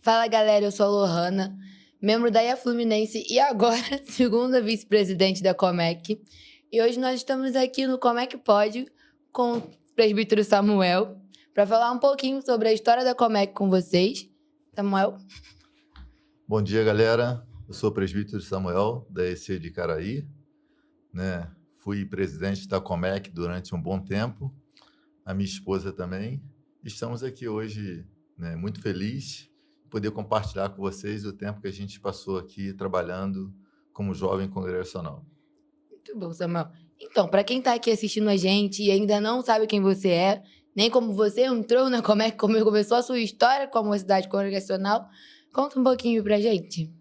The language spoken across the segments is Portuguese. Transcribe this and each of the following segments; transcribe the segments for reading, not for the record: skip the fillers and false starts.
Fala galera, eu sou a Lohana, membro da IA Fluminense e agora segunda vice-presidente da Comec. E hoje nós estamos aqui no Comec Pod com o presbítero Samuel para falar um pouquinho sobre a história da Comec com vocês. Samuel? Bom dia, galera. Eu sou o presbítero Samuel, da EC de Caraí. Fui presidente da Comec durante um bom tempo, a minha esposa também. Estamos aqui hoje, muito felizes de poder compartilhar com vocês o tempo que a gente passou aqui trabalhando como jovem congregacional. Muito bom, Samuel. Então, para quem está aqui assistindo a gente e ainda não sabe quem você é, nem como você entrou na Comec, como começou a sua história com a mocidade congregacional, conta um pouquinho para a gente.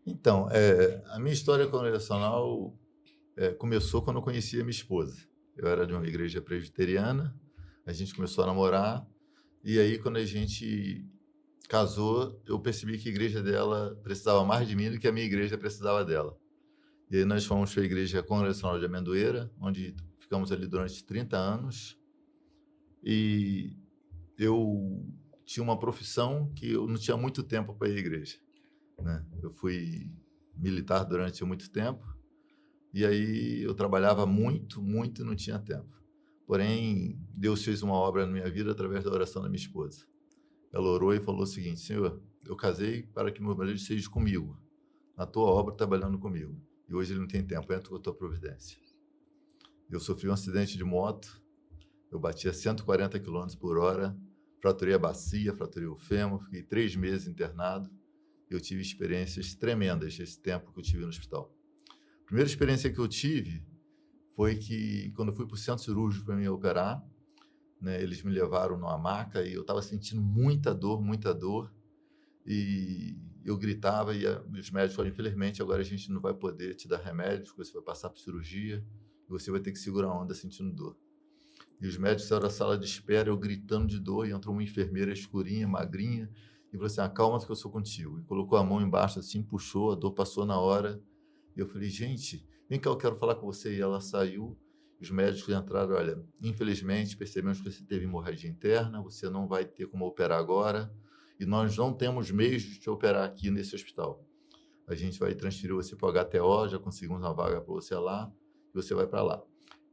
Então, a minha história congregacional começou quando eu conheci a minha esposa. Eu era de uma igreja presbiteriana, a gente começou a namorar, e aí quando a gente casou, eu percebi que a igreja dela precisava mais de mim do que a minha igreja precisava dela. E aí nós fomos para a igreja congregacional de Amendoeira, onde ficamos ali durante 30 anos, e eu tinha uma profissão que eu não tinha muito tempo para ir à igreja. Eu fui militar durante muito tempo, e aí eu trabalhava muito, muito e não tinha tempo. Porém, Deus fez uma obra na minha vida através da oração da minha esposa. Ela orou e falou o seguinte: Senhor, eu casei para que meu marido esteja comigo, na tua obra, trabalhando comigo. E hoje ele não tem tempo, entra com a tua providência. Eu sofri um acidente de moto, eu bati a 140 km por hora, fraturei a bacia, fraturei o fêmur, fiquei 3 meses internado. Eu tive experiências tremendas esse tempo que eu tive no hospital. A primeira experiência que eu tive foi que, quando eu fui para o centro cirúrgico para me operar, eles me levaram numa maca e eu estava sentindo muita dor, e eu gritava e os médicos falaram: infelizmente, agora a gente não vai poder te dar remédios, você vai passar por cirurgia e você vai ter que segurar a onda sentindo dor. E os médicos saíram da sala de espera, eu gritando de dor, e entrou uma enfermeira escurinha, magrinha, e falou assim: acalma que eu sou contigo. E colocou a mão embaixo assim, puxou, a dor passou na hora. E eu falei: gente, vem cá, eu quero falar com você. E ela saiu, os médicos entraram: olha, infelizmente percebemos que você teve hemorragia interna, você não vai ter como operar agora, e nós não temos meios de te operar aqui nesse hospital. A gente vai transferir você para o HTO, já conseguimos uma vaga para você lá, e você vai para lá.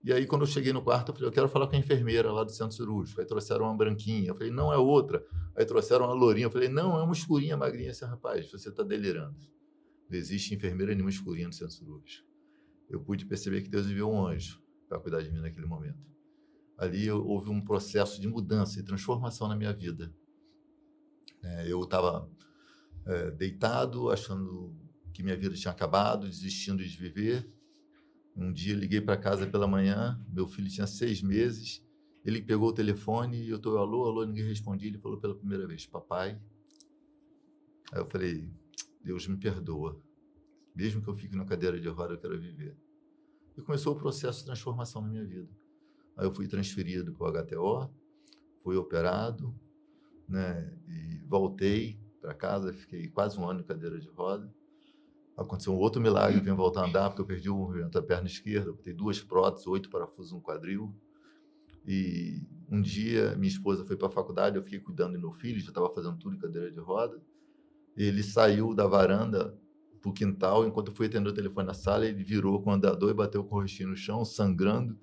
E aí, quando eu cheguei no quarto, eu falei: eu quero falar com a enfermeira lá do centro cirúrgico. Aí trouxeram uma branquinha, eu falei: não, é outra. Aí trouxeram uma lourinha, eu falei: não, é uma escurinha, magrinha. Esse rapaz, você está delirando. Não existe enfermeira nenhuma escurinha no centro cirúrgico. Eu pude perceber que Deus enviou um anjo para cuidar de mim naquele momento. Ali houve um processo de mudança e transformação na minha vida. Eu estava deitado, achando que minha vida tinha acabado, desistindo de viver. Um dia liguei para casa pela manhã, meu filho tinha 6 meses, ele pegou o telefone e eu estou: alô, alô, ninguém respondia. Ele falou pela primeira vez: papai. Aí eu falei: Deus me perdoa, mesmo que eu fique na cadeira de roda, eu quero viver. E começou o processo de transformação na minha vida. Aí eu fui transferido para o HTO, fui operado, e voltei para casa, fiquei quase um ano em cadeira de roda. Aconteceu um outro milagre, eu vim voltar a andar, porque eu perdi o movimento da perna esquerda, botei 2 próteses, 8 parafusos no quadril. E um dia minha esposa foi para a faculdade, eu fiquei cuidando do meu filho, já estava fazendo tudo em cadeira de roda. Ele saiu da varanda para o quintal, enquanto eu fui atender o telefone na sala, ele virou com o andador e bateu com o rostinho no chão, sangrando.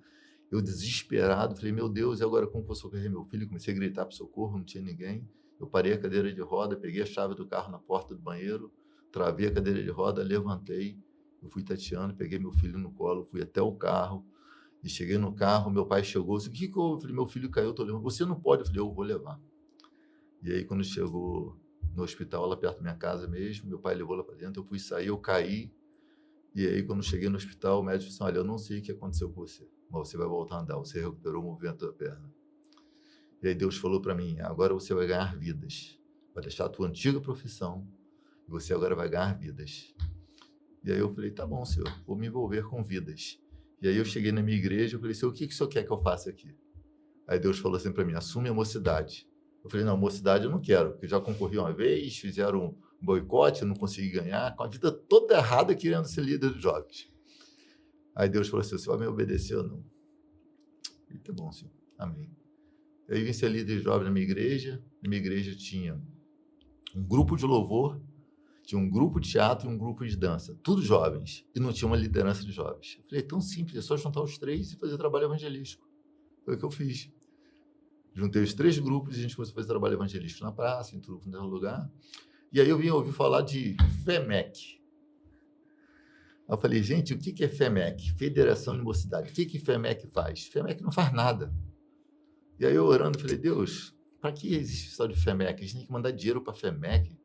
Eu desesperado, falei: meu Deus, e agora como que eu vou socorrer meu filho? Comecei a gritar para socorro, não tinha ninguém. Eu parei a cadeira de roda, peguei a chave do carro na porta do banheiro, travei a cadeira de roda, levantei, eu fui tateando, peguei meu filho no colo, fui até o carro, e cheguei no carro, meu pai chegou, disse: o que houve? Eu falei: meu filho caiu, eu tô levando. Você não pode. Eu falei: eu vou levar. E aí, quando chegou no hospital, lá perto da minha casa mesmo, meu pai levou lá para dentro, eu fui sair, eu caí. E aí, quando cheguei no hospital, o médico disse: olha, eu não sei o que aconteceu com você, mas você vai voltar a andar, você recuperou o movimento da perna. E aí Deus falou para mim: agora você vai ganhar vidas, vai deixar a tua antiga profissão, e você agora vai ganhar vidas. E aí eu falei: tá bom, Senhor, vou me envolver com vidas. E aí eu cheguei na minha igreja, eu falei: Senhor, o que o Senhor quer que eu faça aqui? Aí Deus falou assim para mim: assume a mocidade. Eu falei: não, mocidade eu não quero, porque eu já concorri uma vez, fizeram um boicote, eu não consegui ganhar, com a vida toda errada querendo ser líder de jovens. Aí Deus falou assim: você vai me obedecer ou não? Eu falei: tá bom, Senhor, amém. Eu vim ser líder de jovens na minha igreja tinha um grupo de louvor, tinha um grupo de teatro e um grupo de dança, tudo jovens, e não tinha uma liderança de jovens. Eu falei, é tão simples, é só juntar os três e fazer trabalho evangelístico. Foi o que eu fiz. Juntei os três grupos e a gente começou a fazer trabalho evangelístico na praça, em tudo quanto era lugar. E aí eu vim ouvir falar de FEMEC. Eu falei, gente, o que é FEMEC? Federação de Mocidade. O que FEMEC faz? FEMEC não faz nada. E aí eu orando, falei, Deus, para que existe esse tal de FEMEC? A gente tem que mandar dinheiro para a FEMEC.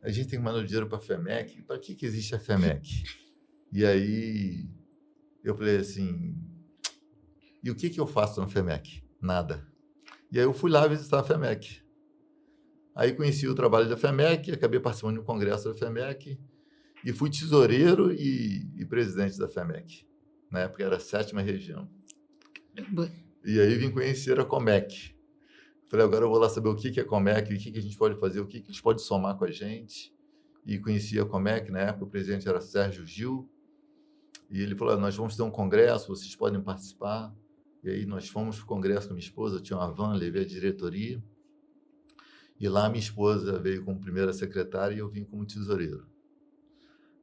A gente tem que mandar dinheiro para a FEMEC. Para que existe a FEMEC? E aí eu falei assim, e o que eu faço na FEMEC? Nada. E aí eu fui lá visitar a FEMEC. Aí conheci o trabalho da FEMEC, acabei participando de um congresso da FEMEC e fui tesoureiro e presidente da FEMEC. Na época era a 7ª região. Caramba. E aí vim conhecer a Comec. Falei, agora eu vou lá saber o que é Comec, o que a gente pode fazer, o que a gente pode somar com a gente. E conheci a Comec, na época o presidente era Sérgio Gil. E ele falou, nós vamos ter um congresso, vocês podem participar. E aí nós fomos para o congresso com minha esposa, eu tinha uma van, levei a diretoria. E lá minha esposa veio como primeira secretária e eu vim como tesoureiro.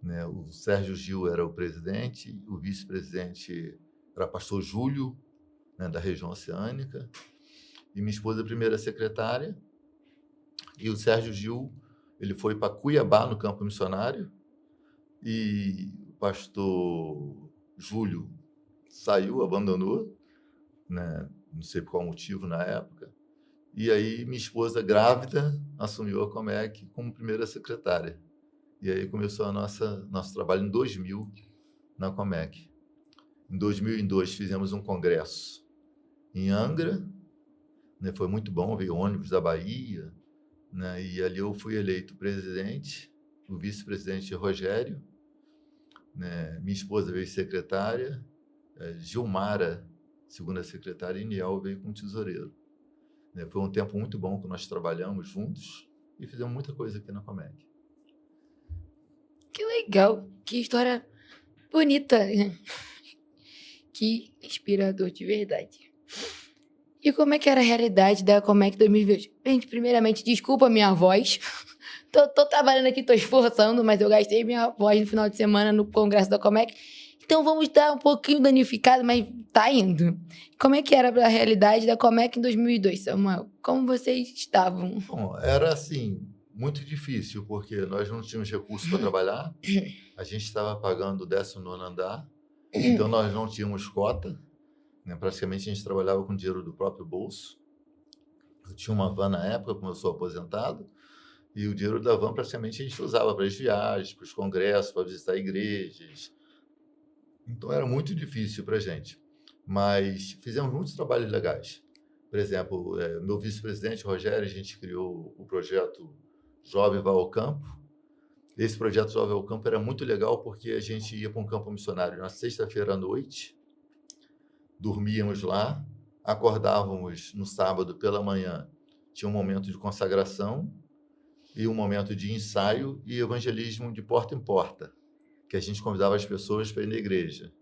Né? O Sérgio Gil era o presidente, o vice-presidente era pastor Júlio, né, da região oceânica, e minha esposa a primeira secretária. E o Sérgio Gil, ele foi para Cuiabá, no campo missionário, e o pastor Júlio saiu, abandonou, né? Não sei por qual motivo na época. E aí minha esposa grávida assumiu a Comec como primeira secretária. E aí começou nosso trabalho em 2000 na Comec. Em 2002 fizemos um congresso em Angra, né? Foi muito bom, veio ônibus da Bahia, né? E ali eu fui eleito presidente, o vice-presidente Rogério, né? Minha esposa veio secretária, Gilmara, segunda secretária, e Niel veio como tesoureiro. Foi um tempo muito bom que nós trabalhamos juntos e fizemos muita coisa aqui na Comec. Que legal, que história bonita, que inspirador de verdade. E como é que era a realidade da Comec 2020? Gente, primeiramente, desculpa a minha voz. Tô trabalhando aqui, tô esforçando, mas eu gastei minha voz no final de semana no congresso da Comec. Então vamos estar um pouquinho danificado, mas tá indo. Como é que era a realidade da Comec em 2002, Samuel? Como vocês estavam? Bom, era assim, muito difícil, porque nós não tínhamos recursos para trabalhar, a gente estava pagando o 19º andar, então nós não tínhamos cota, né? Praticamente a gente trabalhava com dinheiro do próprio bolso. Eu tinha uma van na época, como eu sou aposentado, e o dinheiro da van praticamente a gente usava para as viagens, para os congressos, para visitar igrejas. Então era muito difícil para a gente, mas fizemos muitos trabalhos legais. Por exemplo, meu vice-presidente, Rogério, a gente criou o projeto Jovem Vai ao Campo. Esse projeto Jovem ao Campo era muito legal porque a gente ia para um campo missionário na sexta-feira à noite, dormíamos lá, acordávamos no sábado pela manhã, tinha um momento de consagração e um momento de ensaio e evangelismo de porta em porta, que a gente convidava as pessoas para ir na igreja,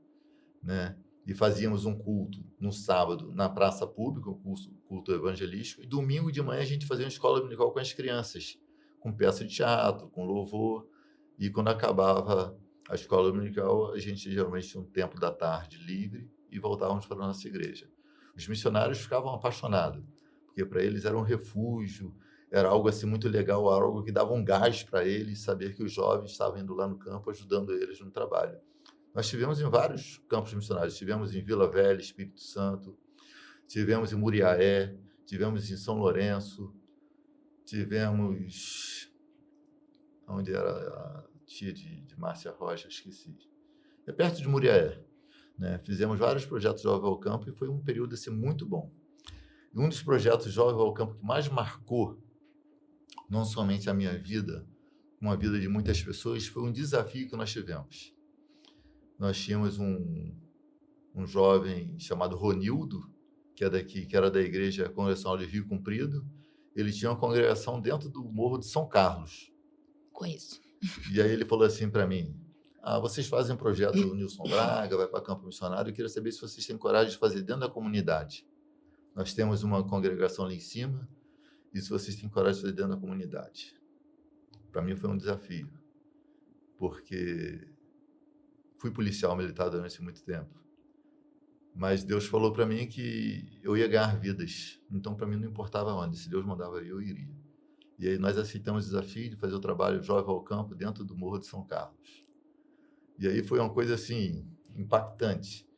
né? E fazíamos um culto no sábado na praça pública, um culto evangelístico, e domingo de manhã a gente fazia uma escola dominical com as crianças, com peça de teatro, com louvor, e quando acabava a escola dominical, a gente geralmente tinha um tempo da tarde livre e voltávamos para a nossa igreja. Os missionários ficavam apaixonados, porque para eles era um refúgio, era algo assim muito legal, algo que dava um gás para eles, saber que os jovens estavam indo lá no campo, ajudando eles no trabalho. Nós tivemos em vários campos missionários, tivemos em Vila Velha, Espírito Santo, tivemos em Muriaé, tivemos em São Lourenço, tivemos... Onde era a tia de Márcia Rocha, esqueci. É perto de Muriaé, né? Fizemos vários projetos Jovem ao Campo e foi um período assim, muito bom. E um dos projetos Jovem ao Campo que mais marcou, não somente a minha vida, como a vida de muitas pessoas, foi um desafio que nós tivemos. Nós tínhamos um jovem chamado Ronildo, que é daqui, que era da Igreja Congregacional de Rio Comprido. Ele tinha uma congregação dentro do Morro de São Carlos. Conheço. E aí ele falou assim para mim, vocês fazem um projeto do Nilson Braga, vai para campo missionário, eu queria saber se vocês têm coragem de fazer dentro da comunidade. nós temos uma congregação ali em cima, e se vocês têm coragem de fazer dentro da comunidade. Para mim foi um desafio, porque fui policial militar durante muito tempo. Mas Deus falou para mim que eu ia ganhar vidas. Então, para mim, não importava onde. Se Deus mandava eu iria. E aí nós aceitamos o desafio de fazer o trabalho Jovem ao Campo dentro do Morro de São Carlos. E aí foi uma coisa, assim, impactante.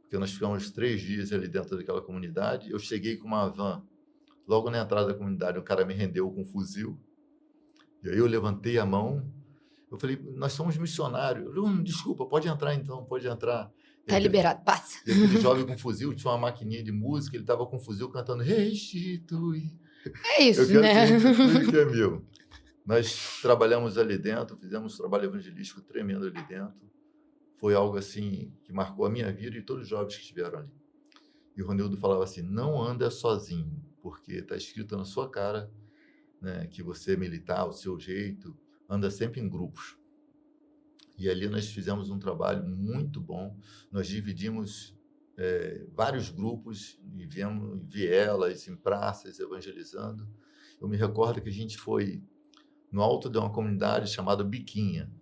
Porque nós ficamos 3 dias ali dentro daquela comunidade. Eu cheguei com uma van. Logo na entrada da comunidade, o cara me rendeu com um fuzil. E aí eu levantei a mão. Eu falei, nós somos missionários. Eu falei, desculpa, pode entrar então, pode entrar. Tá liberado, passa. E aquele jovem com fuzil tinha uma maquininha de música, ele estava com um fuzil cantando Restitui. É isso, Eu quero né? que restitui que é meu. Nós trabalhamos ali dentro, fizemos um trabalho evangelístico tremendo ali dentro. Foi algo assim que marcou a minha vida e todos os jovens que estiveram ali. E o Ronildo falava assim, não anda sozinho, porque está escrito na sua cara, né, que você é militar, o seu jeito, anda sempre em grupos. E ali nós fizemos um trabalho muito bom. Nós dividimos vários grupos e viemos em vielas, em praças, evangelizando. Eu me recordo que a gente foi no alto de uma comunidade chamada Biquinha.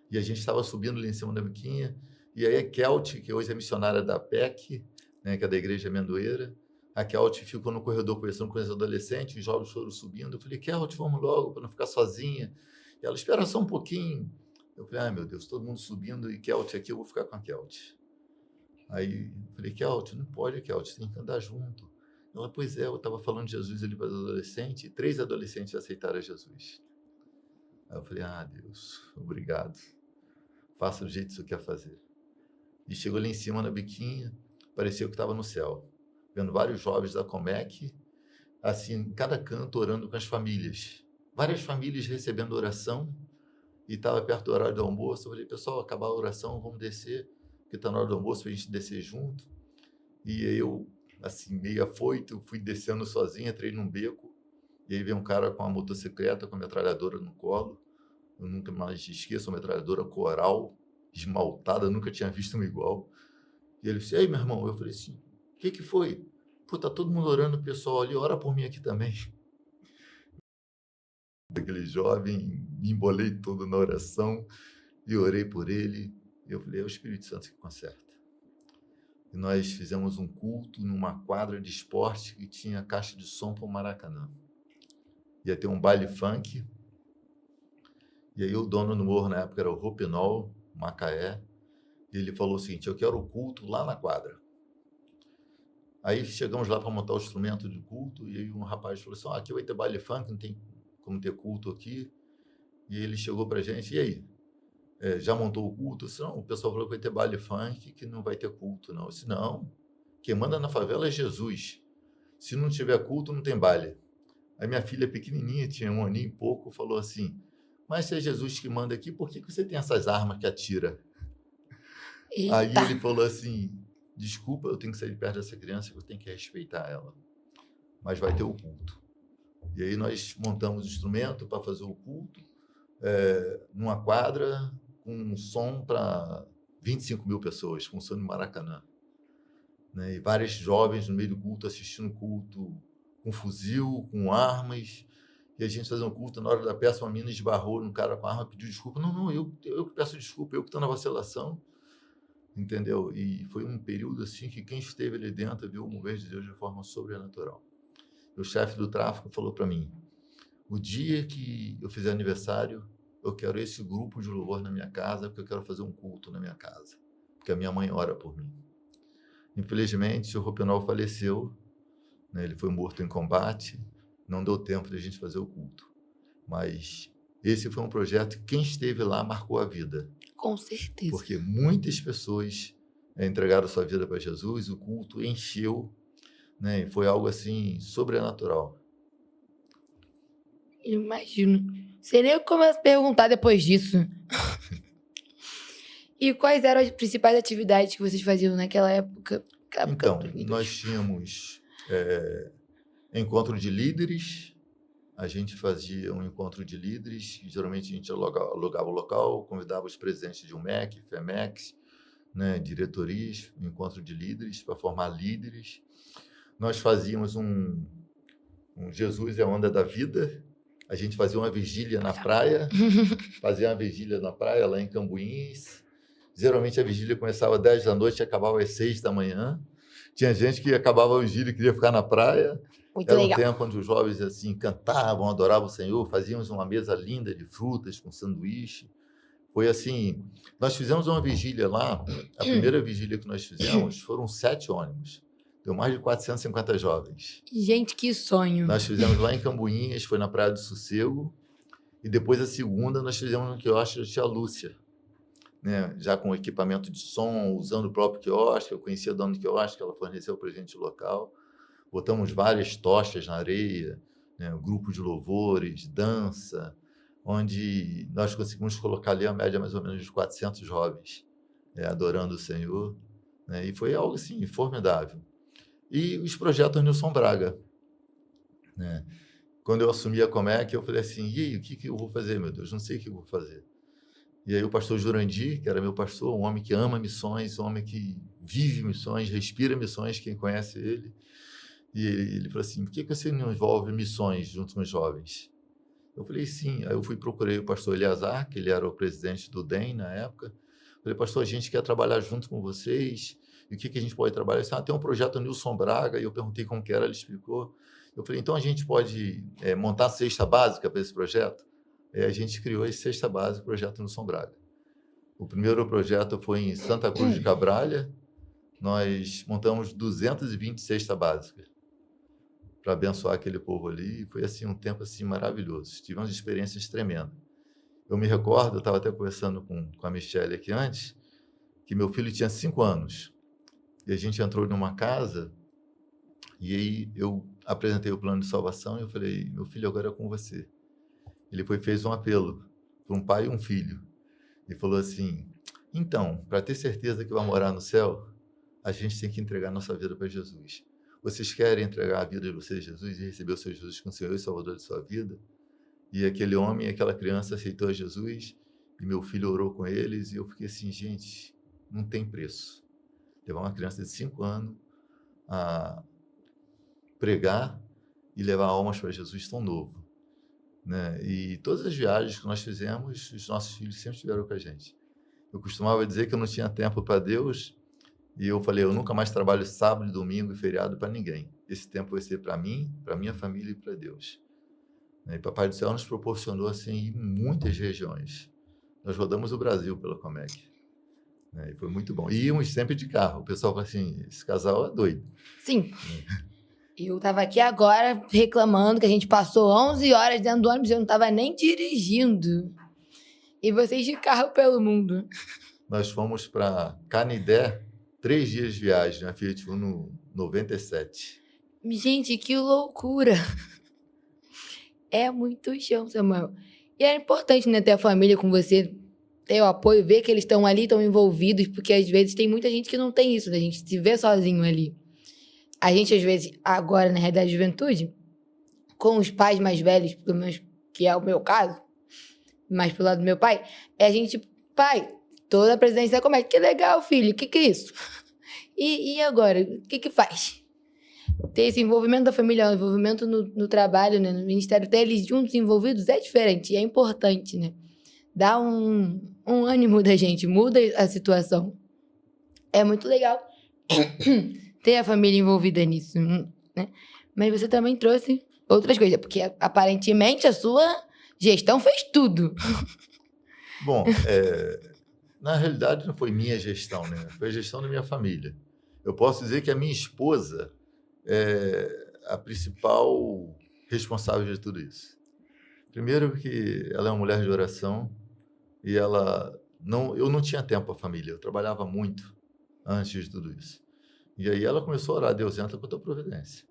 E a gente estava subindo ali em cima da Biquinha. E aí a Kelt, que hoje é missionária da PEC, né, que é da Igreja Amendoeira, a Kelt ficou no corredor conversando com os adolescentes, os jovens foram subindo. Eu falei, Kelt, vamos logo, para não ficar sozinha. E ela, espera só um pouquinho. Eu falei, meu Deus, todo mundo subindo e Kelt aqui, eu vou ficar com a Kelt. Aí eu falei, Kelt, não pode, Kelt, tem que andar junto. Ela, pois é, eu estava falando de Jesus ali para os adolescentes, e 3 adolescentes aceitaram Jesus. Aí eu falei, Deus, obrigado. Faça do jeito que você quer fazer. E chegou ali em cima na Biquinha, parecia que estava no céu, vendo vários jovens da Comec, assim, em cada canto, orando com as famílias. Várias famílias recebendo oração, e estava perto do horário do almoço. Eu falei, pessoal, acabar a oração, vamos descer, porque está na hora do almoço para a gente descer junto. E aí eu, assim, meio afoito, fui descendo sozinho, entrei num beco, e aí veio um cara com uma motocicleta, com a metralhadora no colo. Eu nunca mais esqueço, uma metralhadora Coral, esmaltada, nunca tinha visto uma igual. E ele disse, ei, meu irmão. Eu falei assim, o que foi? Pô, tá todo mundo orando, o pessoal ali, ora por mim aqui também. Aquele jovem, me embolei todo na oração e orei por ele. E eu falei, é o Espírito Santo que conserta. E nós fizemos um culto numa quadra de esporte que tinha caixa de som para o Maracanã. Ia ter um baile funk. E aí o dono do morro na época era o Ropinol, Macaé. E ele falou o seguinte, eu quero o culto lá na quadra. Aí chegamos lá para montar o instrumento de culto. E aí um rapaz falou assim, aqui vai ter baile funk, não tem como ter culto aqui. E ele chegou para a gente, e aí? Já montou o culto? Eu disse, não, o pessoal falou que vai ter baile funk, que não vai ter culto, não. Eu disse, não, quem manda na favela é Jesus. Se não tiver culto, não tem baile. Aí minha filha pequenininha, tinha 1 aninho e pouco, falou assim, mas se é Jesus que manda aqui, por que você tem essas armas que atira? Eita. Aí ele falou assim, desculpa, eu tenho que sair de perto dessa criança, eu tenho que respeitar ela. Mas vai ter o culto. E aí nós montamos o instrumento para fazer o culto, numa quadra, com um som para 25 mil pessoas, com som no Maracanã. Né? E vários jovens no meio do culto, assistindo o culto com fuzil, com armas. E a gente fazendo um culto, na hora da peça, uma menina esbarrou num cara com arma, pediu desculpa. Não, eu que peço desculpa, eu que estou na vacilação. Entendeu? E foi um período assim que quem esteve ali dentro viu o mover de Deus de forma sobrenatural. O chefe do tráfico falou para mim, o dia que eu fizer aniversário, eu quero esse grupo de louvor na minha casa, porque eu quero fazer um culto na minha casa, porque a minha mãe ora por mim. Infelizmente, o Ropinol faleceu, né? Ele foi morto em combate, não deu tempo de a gente fazer o culto. Mas esse foi um projeto que quem esteve lá marcou a vida. Com certeza. Porque muitas pessoas entregaram sua vida para Jesus, o culto encheu, né? E foi algo assim sobrenatural. Imagino. Sei nem como perguntar depois disso. E quais eram as principais atividades que vocês faziam naquela época? Então, nós tínhamos encontro de líderes, a gente fazia um encontro de líderes, geralmente a gente alugava o local, convidava os presidentes de UMEC, FEMEX, né, diretorias, um encontro de líderes para formar líderes. nós fazíamos um Jesus é a onda da vida. A gente fazia uma vigília na praia, lá em Cambuins. Geralmente a vigília começava às 10 da noite e acabava às 6 da manhã. Tinha gente que acabava a vigília e queria ficar na praia. Muito Era um legal. tempo onde os jovens assim cantavam, adoravam o Senhor, fazíamos uma mesa linda de frutas com sanduíche. Foi assim, nós fizemos uma vigília lá, a primeira vigília que nós fizemos foram 7 ônibus. Deu mais de 450 jovens. Gente, que sonho. Nós fizemos lá em Cambuinhas, foi na Praia do Sossego, e depois a segunda nós fizemos no quiosque da tia Lúcia, né? Já com equipamento de som, usando o próprio quiosque. Eu conhecia a dona do quiosque, ela forneceu para a gente o local. Botamos várias tochas na areia, né? Um grupo de louvores, dança, onde nós conseguimos colocar ali a média mais ou menos de 400 jovens, adorando o Senhor, né? E foi algo assim formidável. E os projetos Nilson Braga, né? Quando eu assumi a Comec, eu falei assim, e aí, o que eu vou fazer, meu Deus? Não sei o que eu vou fazer. E aí o pastor Jurandir, que era meu pastor, um homem que ama missões, um homem que vive missões, respira missões, quem conhece ele, e ele falou assim, por que você não envolve missões junto com os jovens? Eu falei, sim. Aí eu procurei o pastor Eleazar, que ele era o presidente do DEM na época. Falei, pastor, a gente quer trabalhar junto com vocês, e o que a gente pode trabalhar? Ele disse, tem um projeto Nilson Braga, e eu perguntei como que era, ele explicou. Eu falei, então a gente pode montar a cesta básica para esse projeto? A gente criou a cesta básica, o projeto Nilson Braga. O primeiro projeto foi em Santa Cruz de Cabralha. Nós montamos 220 cestas básicas para abençoar aquele povo ali. E foi assim, um tempo assim, maravilhoso. Tivemos experiências tremendas. Eu me recordo, eu estava até conversando com a Michelle aqui antes, que meu filho tinha 5 anos. E a gente entrou numa casa, e aí eu apresentei o plano de salvação e eu falei, meu filho, agora é com você. Ele fez um apelo para um pai e um filho. E falou assim, então, para ter certeza que vai morar no céu, a gente tem que entregar nossa vida para Jesus. Vocês querem entregar a vida de vocês a Jesus e receber o seu Jesus como Senhor e Salvador de sua vida? E aquele homem e aquela criança aceitou a Jesus, e meu filho orou com eles, e eu fiquei assim, gente, não tem preço. Levar uma criança de 5 anos a pregar e levar almas para Jesus tão novo, né? E todas as viagens que nós fizemos, os nossos filhos sempre estiveram com a gente. Eu costumava dizer que eu não tinha tempo para Deus, e eu falei, eu nunca mais trabalho sábado, domingo e feriado para ninguém. Esse tempo vai ser para mim, para minha família e para Deus. E Papai do Céu nos proporcionou assim em muitas regiões. Nós rodamos o Brasil pela Comec, né? E foi muito bom. E íamos sempre de carro. O pessoal fala assim, esse casal é doido. Sim. Eu tava aqui agora reclamando que a gente passou 11 horas dentro do ônibus e eu não tava nem dirigindo. E vocês de carro pelo mundo. Nós fomos para Canidé, 3 dias de viagem, na Fiat Uno 97. Gente, que loucura. É muito chão, Samuel. E é importante, né, ter a família com você, ter o apoio, ver que eles estão ali, estão envolvidos, porque às vezes tem muita gente que não tem isso, né? A gente se vê sozinho ali. A gente, às vezes, agora, na realidade, juventude, com os pais mais velhos, pelo menos que é o meu caso, mais pro lado do meu pai, a gente, pai, toda a presidência da Comec, que legal, filho, o que é isso? E agora, o que faz? Ter esse envolvimento da família, o envolvimento no trabalho, né, no ministério, ter eles juntos envolvidos é diferente, e é importante, né? Dá um ânimo da gente, muda a situação. É muito legal ter a família envolvida nisso, né? Mas você também trouxe outras coisas, porque aparentemente a sua gestão fez tudo. Bom, na realidade não foi minha gestão, né? Foi a gestão da minha família. Eu posso dizer que a minha esposa é a principal responsável de tudo isso. Primeiro porque ela é uma mulher de oração e eu não tinha tempo para a família, eu trabalhava muito antes de tudo isso. E aí ela começou a orar, Deus entra com a tua providência.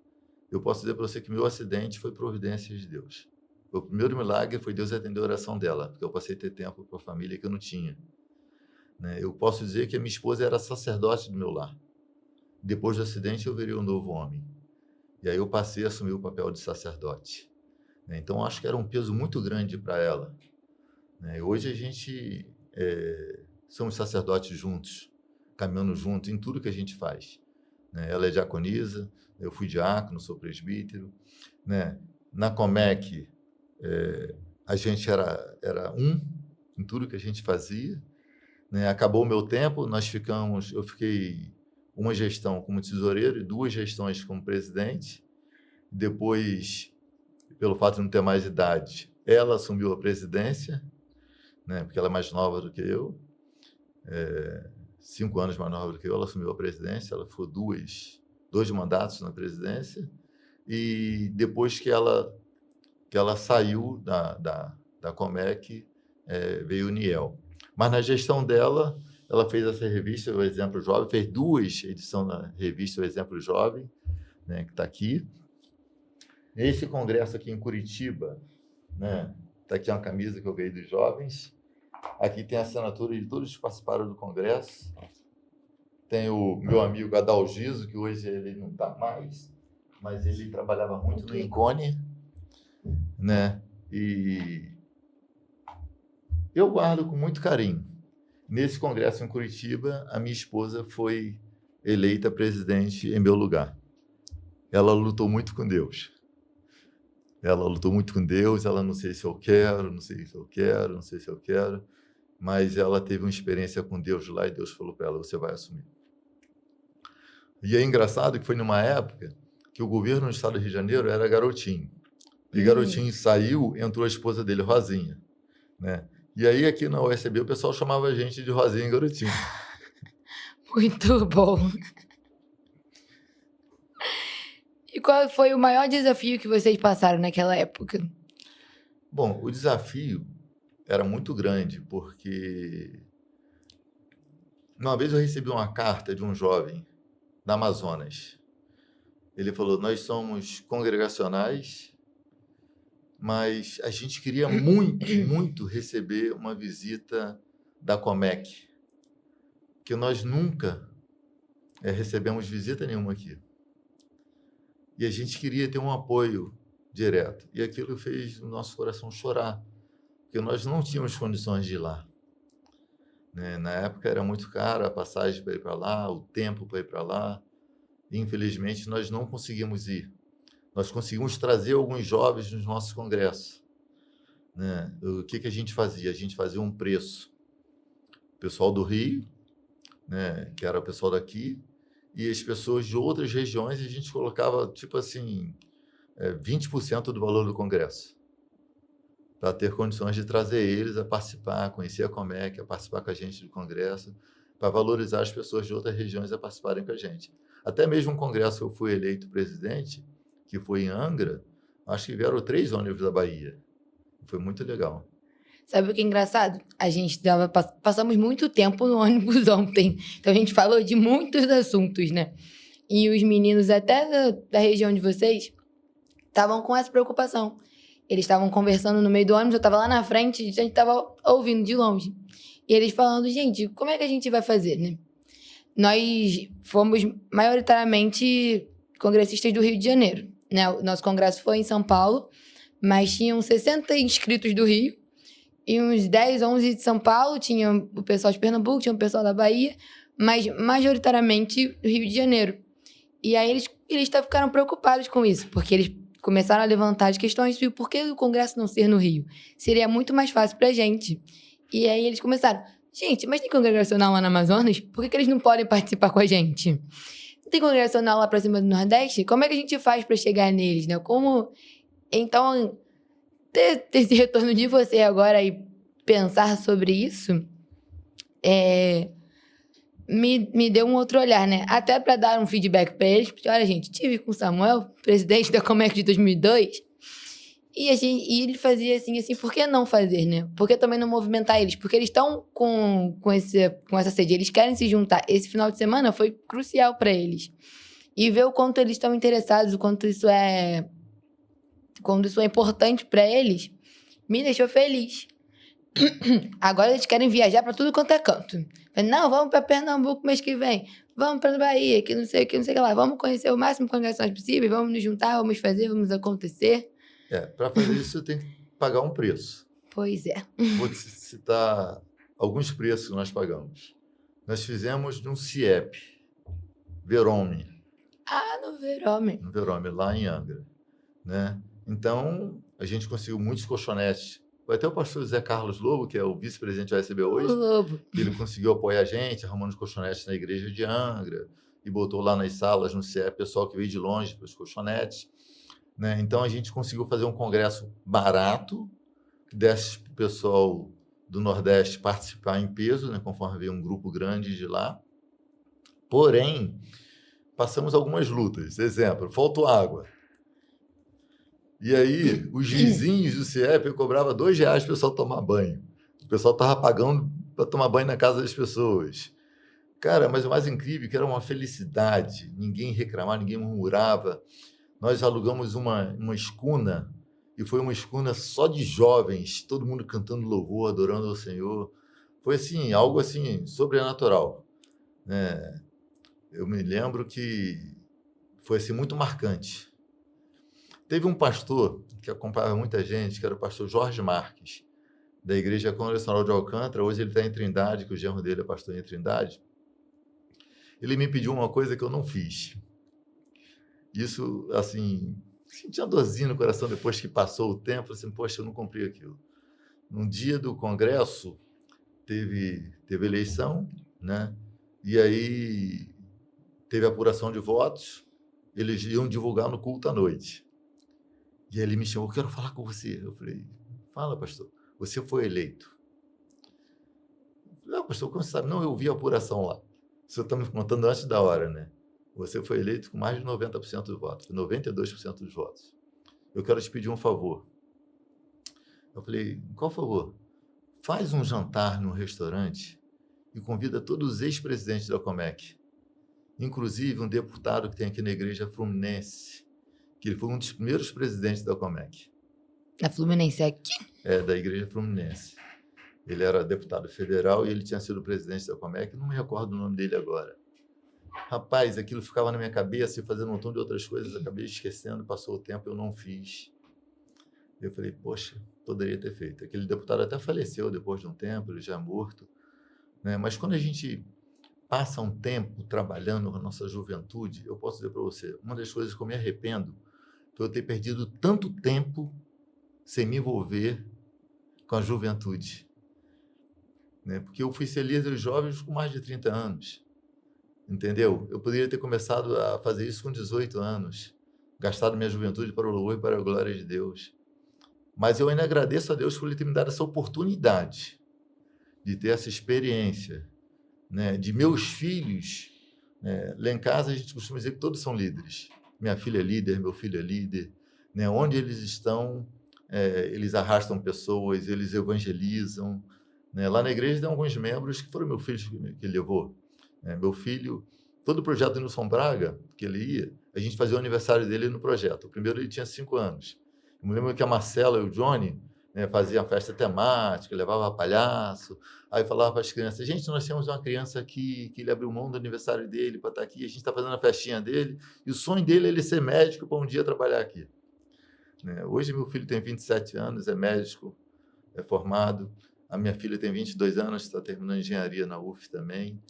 Eu posso dizer para você que meu acidente foi providência de Deus. O primeiro milagre foi Deus atender a oração dela, porque eu passei a ter tempo para a família que eu não tinha, né? Eu posso dizer que a minha esposa era sacerdote do meu lar. Depois do acidente eu virei um novo homem. E aí eu passei a assumir o papel de sacerdote, né? Então acho que era um peso muito grande para ela, né? Hoje a gente somos sacerdotes juntos, caminhando juntos em tudo que a gente faz, né? Ela é diaconisa, eu fui diácono, sou presbítero, né? Na Comec, a gente era em tudo que a gente fazia, né? Acabou o meu tempo, eu fiquei uma gestão como tesoureiro e 2 gestões como presidente. Depois, pelo fato de não ter mais idade, ela assumiu a presidência, né? Porque ela é mais nova do que eu, 5 anos mais nova do que eu, ela assumiu a presidência, ela ficou 2 mandatos na presidência, e depois que ela saiu da Comec, veio o Niel. Mas na gestão dela, ela fez essa revista, o Exemplo Jovem, fez 2 edições da revista O Exemplo Jovem, né, que está aqui. Esse congresso aqui em Curitiba, né, está aqui uma camisa que eu ganhei dos jovens. Aqui tem a assinatura de todos que participaram do congresso. Tem o meu amigo Adalgiso, que hoje ele não está mais, mas ele trabalhava muito no Incone, né? E eu guardo com muito carinho. Nesse congresso em Curitiba, a minha esposa foi eleita presidente em meu lugar. Ela lutou muito com Deus. Ela não sei se eu quero, não sei se eu quero, não sei se eu quero, mas ela teve uma experiência com Deus lá e Deus falou para ela, você vai assumir. E é engraçado que foi numa época que o governo do estado do Rio de Janeiro era Garotinho. E Garotinho saiu, entrou a esposa dele, Rosinha, né? E aí aqui na USB o pessoal chamava a gente de Rosinha e Garotinho. Muito bom. E qual foi o maior desafio que vocês passaram naquela época? Bom, o desafio era muito grande, porque uma vez eu recebi uma carta de um jovem da Amazonas. Ele falou, nós somos congregacionais, mas a gente queria muito, muito receber uma visita da Comec, que nós nunca recebemos visita nenhuma aqui. E a gente queria ter um apoio direto. E aquilo fez o nosso coração chorar, porque nós não tínhamos condições de ir lá, né? Na época era muito caro a passagem para ir para lá, o tempo para ir para lá. E, infelizmente, nós não conseguimos ir. Nós conseguimos trazer alguns jovens nos nossos congressos, né? O que a gente fazia? A gente fazia um preço. O pessoal do Rio, né, que era o pessoal daqui, e as pessoas de outras regiões, a gente colocava, tipo assim, 20% do valor do congresso, para ter condições de trazer eles a participar, conhecer a Comec, a participar com a gente do congresso, para valorizar as pessoas de outras regiões a participarem com a gente. Até mesmo um congresso que eu fui eleito presidente, que foi em Angra, acho que vieram 3 ônibus da Bahia. Foi muito legal. Sabe o que é engraçado? A gente passamos muito tempo no ônibus ontem. Então a gente falou de muitos assuntos, né? E os meninos até da região de vocês estavam com essa preocupação. Eles estavam conversando no meio do ônibus, eu estava lá na frente, a gente estava ouvindo de longe. E eles falando, gente, como é que a gente vai fazer, né? Nós fomos maioritariamente congressistas do Rio de Janeiro, né? O nosso congresso foi em São Paulo, mas tinham 60 inscritos do Rio e uns 10, 11 de São Paulo, tinha o pessoal de Pernambuco, tinha o pessoal da Bahia, mas majoritariamente do Rio de Janeiro. E aí eles ficaram preocupados com isso, porque eles começaram a levantar as questões de por que o congresso não ser no Rio? Seria muito mais fácil pra gente. E aí eles começaram, gente, mas tem congregacional lá no Amazonas? Por que eles não podem participar com a gente? Não tem congregacional lá pra cima do Nordeste? Como é que a gente faz pra chegar neles, né? Como... Então, ter esse retorno de você agora e pensar sobre isso me deu um outro olhar, né? Até para dar um feedback para eles. Porque, olha, gente, tive com o Samuel, presidente da Comec de 2002, e ele fazia assim, por que não fazer, né? Por que também não movimentar eles? Porque eles estão com essa sede, eles querem se juntar. Esse final de semana foi crucial para eles. E ver o quanto eles estão interessados, o quanto isso é importante para eles, me deixou feliz. Agora eles querem viajar para tudo quanto é canto. Não, vamos para Pernambuco mês que vem. Vamos para Bahia, que não sei o que lá. Vamos conhecer o máximo de congregações possíveis, vamos nos juntar, vamos fazer, vamos acontecer. Para fazer isso, você tem que pagar um preço. Pois é. Vou te citar alguns preços que nós pagamos. Nós fizemos num CIEP, Verome, Ah, no Verome. no Verome, lá em Angra, né. Então, a gente conseguiu muitos colchonetes. Foi até o pastor Zé Carlos Lobo, que é o vice-presidente da ICB O hoje, Lobo. que ele conseguiu apoiar a gente, arrumando os colchonetes na igreja de Angra, e botou lá nas salas, no CE, pessoal que veio de longe para os colchonetes, né. Então a gente conseguiu fazer um congresso barato, que desse para o pessoal do Nordeste participar em peso, né, conforme veio um grupo grande de lá. Porém, passamos algumas lutas. Exemplo, faltou água. E aí, os vizinhos do CIEP cobrava R$ 2 para o pessoal tomar banho. O pessoal estava pagando para tomar banho na casa das pessoas. Cara, mas o mais incrível é que era uma felicidade. Ninguém reclamava, ninguém murmurava. Nós alugamos uma escuna, e foi uma escuna só de jovens, todo mundo cantando louvor, adorando ao Senhor. Foi assim, algo assim sobrenatural, né? Eu me lembro que foi assim muito marcante. Teve um pastor que acompanhava muita gente, que era o pastor Jorge Marques, da Igreja Congregacional de Alcântara. Hoje ele está em Trindade, que o genro dele é pastor em Trindade. Ele me pediu uma coisa que eu não fiz. Isso, assim, senti uma dorzinha no coração depois que passou o tempo, assim, poxa, eu não cumpri aquilo. No dia do congresso, teve eleição, né? E aí teve apuração de votos, eles iam divulgar no culto à noite. E aí ele me chamou, eu quero falar com você. Eu falei, fala, pastor, você foi eleito. Não, pastor, como você sabe? Não, eu vi a apuração lá. O senhor está me contando antes da hora, né? Você foi eleito com mais de 90% dos votos, 92% dos votos. Eu quero te pedir um favor. Eu falei, qual favor? Faz um jantar num restaurante e convida todos os ex-presidentes da Comec, inclusive um deputado que tem aqui na Igreja Fluminense, que ele foi um dos primeiros presidentes da Comec. Na Fluminense aqui? Da Igreja Fluminense. Ele era deputado federal e ele tinha sido presidente da Comec, não me recordo o nome dele agora. Rapaz, aquilo ficava na minha cabeça e fazendo um montão de outras coisas, acabei esquecendo, passou o tempo, eu não fiz. Eu falei, poxa, poderia ter feito. Aquele deputado até faleceu depois de um tempo, ele já é morto, né? Mas quando a gente passa um tempo trabalhando com a nossa juventude, eu posso dizer para você, uma das coisas que eu me arrependo foi eu ter perdido tanto tempo sem me envolver com a juventude, né? Porque eu fui ser líder dos jovens com mais de 30 anos, entendeu? Eu poderia ter começado a fazer isso com 18 anos, gastado minha juventude para o louvor e para a glória de Deus. Mas eu ainda agradeço a Deus por ele ter me dado essa oportunidade de ter essa experiência, né? De meus filhos, né? Lá em casa a gente costuma dizer que todos são líderes. Minha filha é líder, meu filho é líder, né? Onde eles estão, eles arrastam pessoas, eles evangelizam, né? Lá na igreja tem alguns membros que foram meu filho que levou. Meu filho, todo o projeto do Nilson Braga, que ele ia, a gente fazia o aniversário dele no projeto. O primeiro ele tinha 5 anos. Eu me lembro que a Marcela e o Johnny, né, faziam festa temática, levava palhaço, aí falava para as crianças, gente, nós temos uma criança aqui, que ele abriu mão do aniversário dele para estar aqui, a gente está fazendo a festinha dele, e o sonho dele é ele ser médico para um dia trabalhar aqui. Né? Hoje meu filho tem 27 anos, é médico, é formado, a minha filha tem 22 anos, está terminando engenharia na UF também.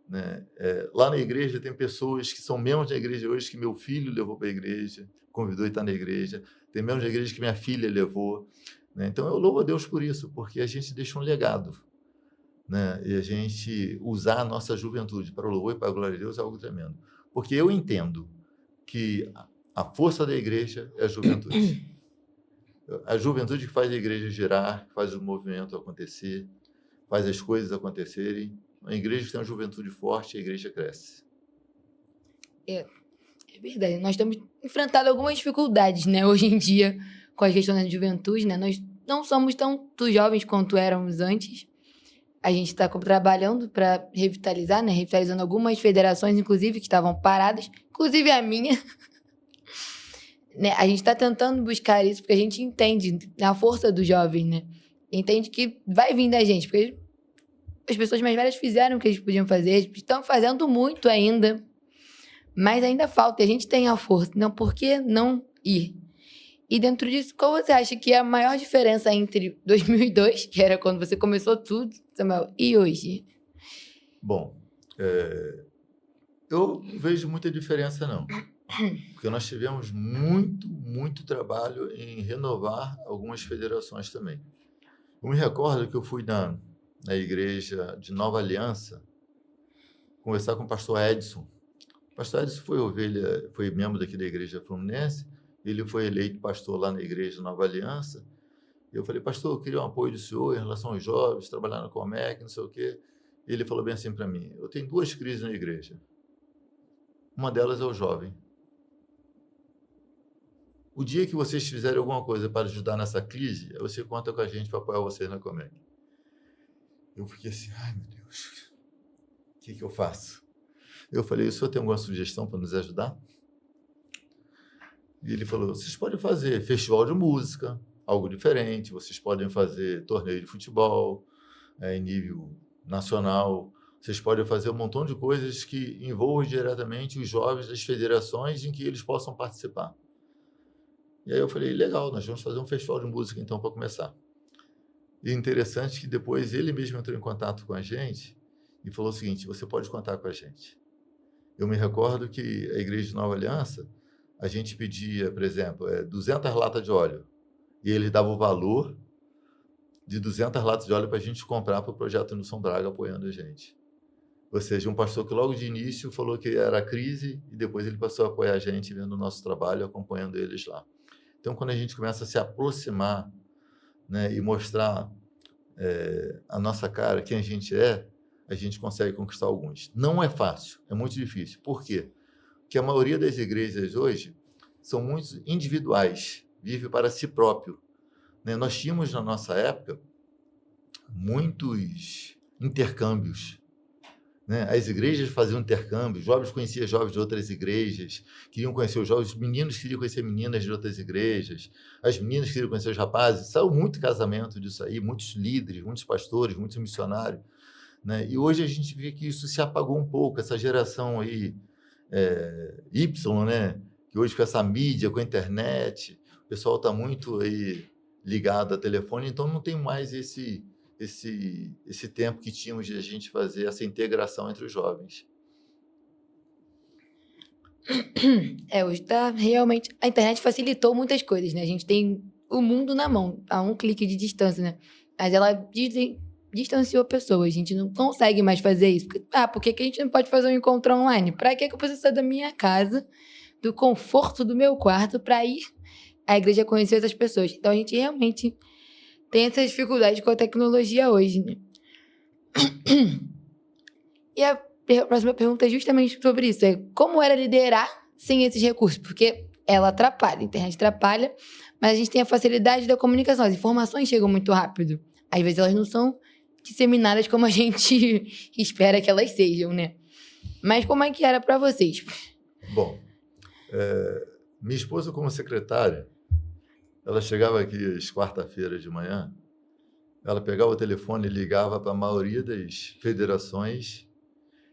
Né? Lá na igreja tem pessoas que são membros da igreja hoje que meu filho levou para a igreja, convidou e está na igreja. Tem membros da igreja que minha filha levou. Né? Então eu louvo a Deus por isso, porque a gente deixa um legado. Né? E a gente usar a nossa juventude para o louvor e para a glória de Deus é algo tremendo. Porque eu entendo que a força da igreja é a juventude. A juventude que faz a igreja girar, que faz o movimento acontecer, faz as coisas acontecerem. A igreja que tem uma juventude forte, a igreja cresce. É verdade. Nós estamos enfrentando algumas dificuldades, né, hoje em dia, com as questões da juventude, né? Nós não somos tanto jovens quanto éramos antes. A gente está trabalhando para revitalizar, né? Revitalizando algumas federações, inclusive, que estavam paradas, inclusive a minha. Né? A gente está tentando buscar isso porque a gente entende a força do jovem, né? Entende que vai vir da gente, porque as pessoas mais velhas fizeram o que eles podiam fazer, estão fazendo muito ainda, mas ainda falta, e a gente tem a força. Não, por que não ir? E dentro disso, qual você acha que é a maior diferença entre 2002, que era quando você começou tudo, Samuel, e hoje? Bom, Eu não vejo muita diferença, não. Porque nós tivemos muito trabalho em renovar algumas federações também. Eu me recordo que eu fui na igreja de Nova Aliança conversar com o pastor Edson. O pastor Edson foi membro daqui da igreja Fluminense, ele foi eleito pastor lá na igreja Nova Aliança. E eu falei, pastor, eu queria um apoio do senhor em relação aos jovens, trabalhar na Comec, não sei o quê. E ele falou bem assim para mim, eu tenho 2 crises na igreja. Uma delas é o jovem. O dia que vocês fizerem alguma coisa para ajudar nessa crise, você conta com a gente para apoiar vocês na Comec. Eu fiquei assim, ai meu Deus, o que eu faço? Eu falei, o senhor tem alguma sugestão para nos ajudar? E ele falou, vocês podem fazer festival de música, algo diferente, vocês podem fazer torneio de futebol em nível nacional, vocês podem fazer um montão de coisas que envolvam diretamente os jovens das federações em que eles possam participar. E aí eu falei, legal, nós vamos fazer um festival de música então para começar. E interessante que depois ele mesmo entrou em contato com a gente e falou o seguinte, você pode contar com a gente. Eu me recordo que a Igreja de Nova Aliança, a gente pedia, por exemplo, 200 latas de óleo. E ele dava o valor de 200 latas de óleo para a gente comprar para o Projeto Nilson Braga apoiando a gente. Ou seja, um pastor que logo de início falou que era crise e depois ele passou a apoiar a gente vendo o nosso trabalho, acompanhando eles lá. Então, quando a gente começa a se aproximar, né, e mostrar a nossa cara, quem a gente consegue conquistar alguns. Não é fácil, é muito difícil. Por quê? Porque a maioria das igrejas hoje são muito individuais, vive para si próprio. Né? Nós tínhamos, na nossa época, muitos intercâmbios. Né? As igrejas faziam intercâmbio, jovens conheciam jovens de outras igrejas, queriam conhecer os jovens, os meninos queriam conhecer meninas de outras igrejas, as meninas queriam conhecer os rapazes. Saiu muito casamento disso aí, muitos líderes, muitos pastores, muitos missionários. Né? E hoje a gente vê que isso se apagou um pouco, essa geração aí, Y, né? Que hoje com essa mídia, com a internet, o pessoal está muito aí ligado a telefone, então não tem mais esse tempo que tínhamos de a gente fazer essa integração entre os jovens. Hoje tá realmente... A internet facilitou muitas coisas, né? A gente tem o mundo na mão, a um clique de distância, né? Mas ela distanciou pessoas, a gente não consegue mais fazer isso. Por que a gente não pode fazer um encontro online? Pra que eu preciso sair da minha casa, do conforto do meu quarto, pra ir à igreja conhecer essas pessoas? Então a gente realmente tem essa dificuldade com a tecnologia hoje, né? E a próxima pergunta é justamente sobre isso. Como era liderar sem esses recursos? Porque ela atrapalha, a internet atrapalha, mas a gente tem a facilidade da comunicação. As informações chegam muito rápido. Às vezes elas não são disseminadas como a gente espera que elas sejam, né? Mas como é que era para vocês? Bom, minha esposa como secretária, ela chegava aqui às quarta-feiras de manhã, ela pegava o telefone e ligava para a maioria das federações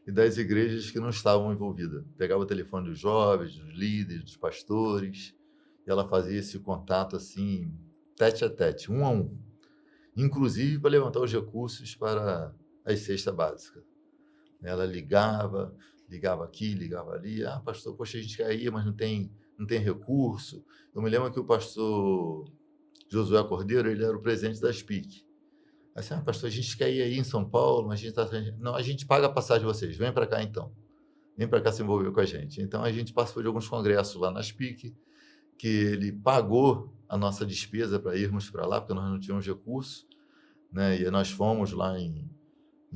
e das igrejas que não estavam envolvidas. Pegava o telefone dos jovens, dos líderes, dos pastores, e ela fazia esse contato assim, tete a tete, um a um, inclusive para levantar os recursos para as cestas básicas. Ela ligava aqui, ligava ali, pastor, poxa, a gente quer ir, mas não tem recurso. Eu me lembro que o pastor Josué Cordeiro, ele era o presidente da SPIC. Assim, pastor, a gente quer ir aí em São Paulo, mas a gente está... Não, a gente paga a passagem de vocês, vem para cá então. Vem para cá se envolver com a gente. Então, a gente participou de alguns congressos lá na SPIC, que ele pagou a nossa despesa para irmos para lá, porque nós não tínhamos recursos, né? E nós fomos lá em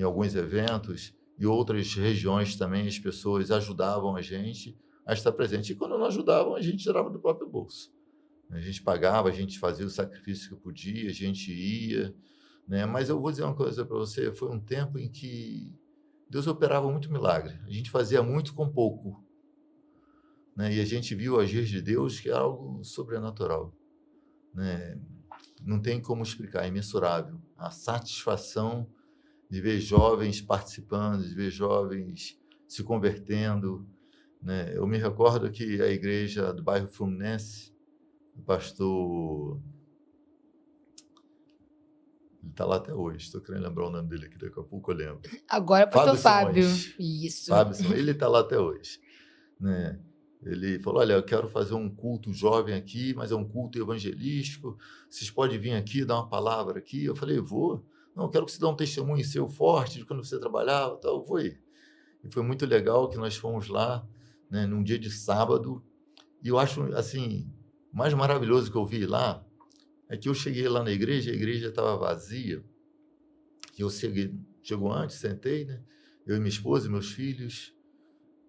alguns eventos, e outras regiões também, as pessoas ajudavam a gente a estar presente. E quando não ajudavam, a gente tirava do próprio bolso. A gente pagava, a gente fazia o sacrifício que podia, a gente ia, né? Mas eu vou dizer uma coisa para você, foi um tempo em que Deus operava muito milagre. A gente fazia muito com pouco, né? E a gente viu o agir de Deus, que é algo sobrenatural, né? Não tem como explicar, é imensurável. A satisfação de ver jovens participando, de ver jovens se convertendo, né? Eu me recordo que a igreja do bairro Fluminense, o pastor Ele está lá até hoje. Estou querendo lembrar o nome dele aqui, daqui a pouco eu lembro. Agora, pastor Fábio. Simões. Isso. Fábio Simões, ele está lá até hoje. Né? Ele falou, olha, eu quero fazer um culto jovem aqui, mas é um culto evangelístico. Vocês podem vir aqui, dar uma palavra aqui? Eu falei, vou. Não, eu quero que você dê um testemunho seu forte de quando você trabalhava. Então, eu vou ir. E foi muito legal que nós fomos lá, né, num dia de sábado. E eu acho, assim, o mais maravilhoso que eu vi lá é que eu cheguei lá na igreja, a igreja estava vazia. E eu chegou antes, sentei, né? Eu e minha esposa e meus filhos.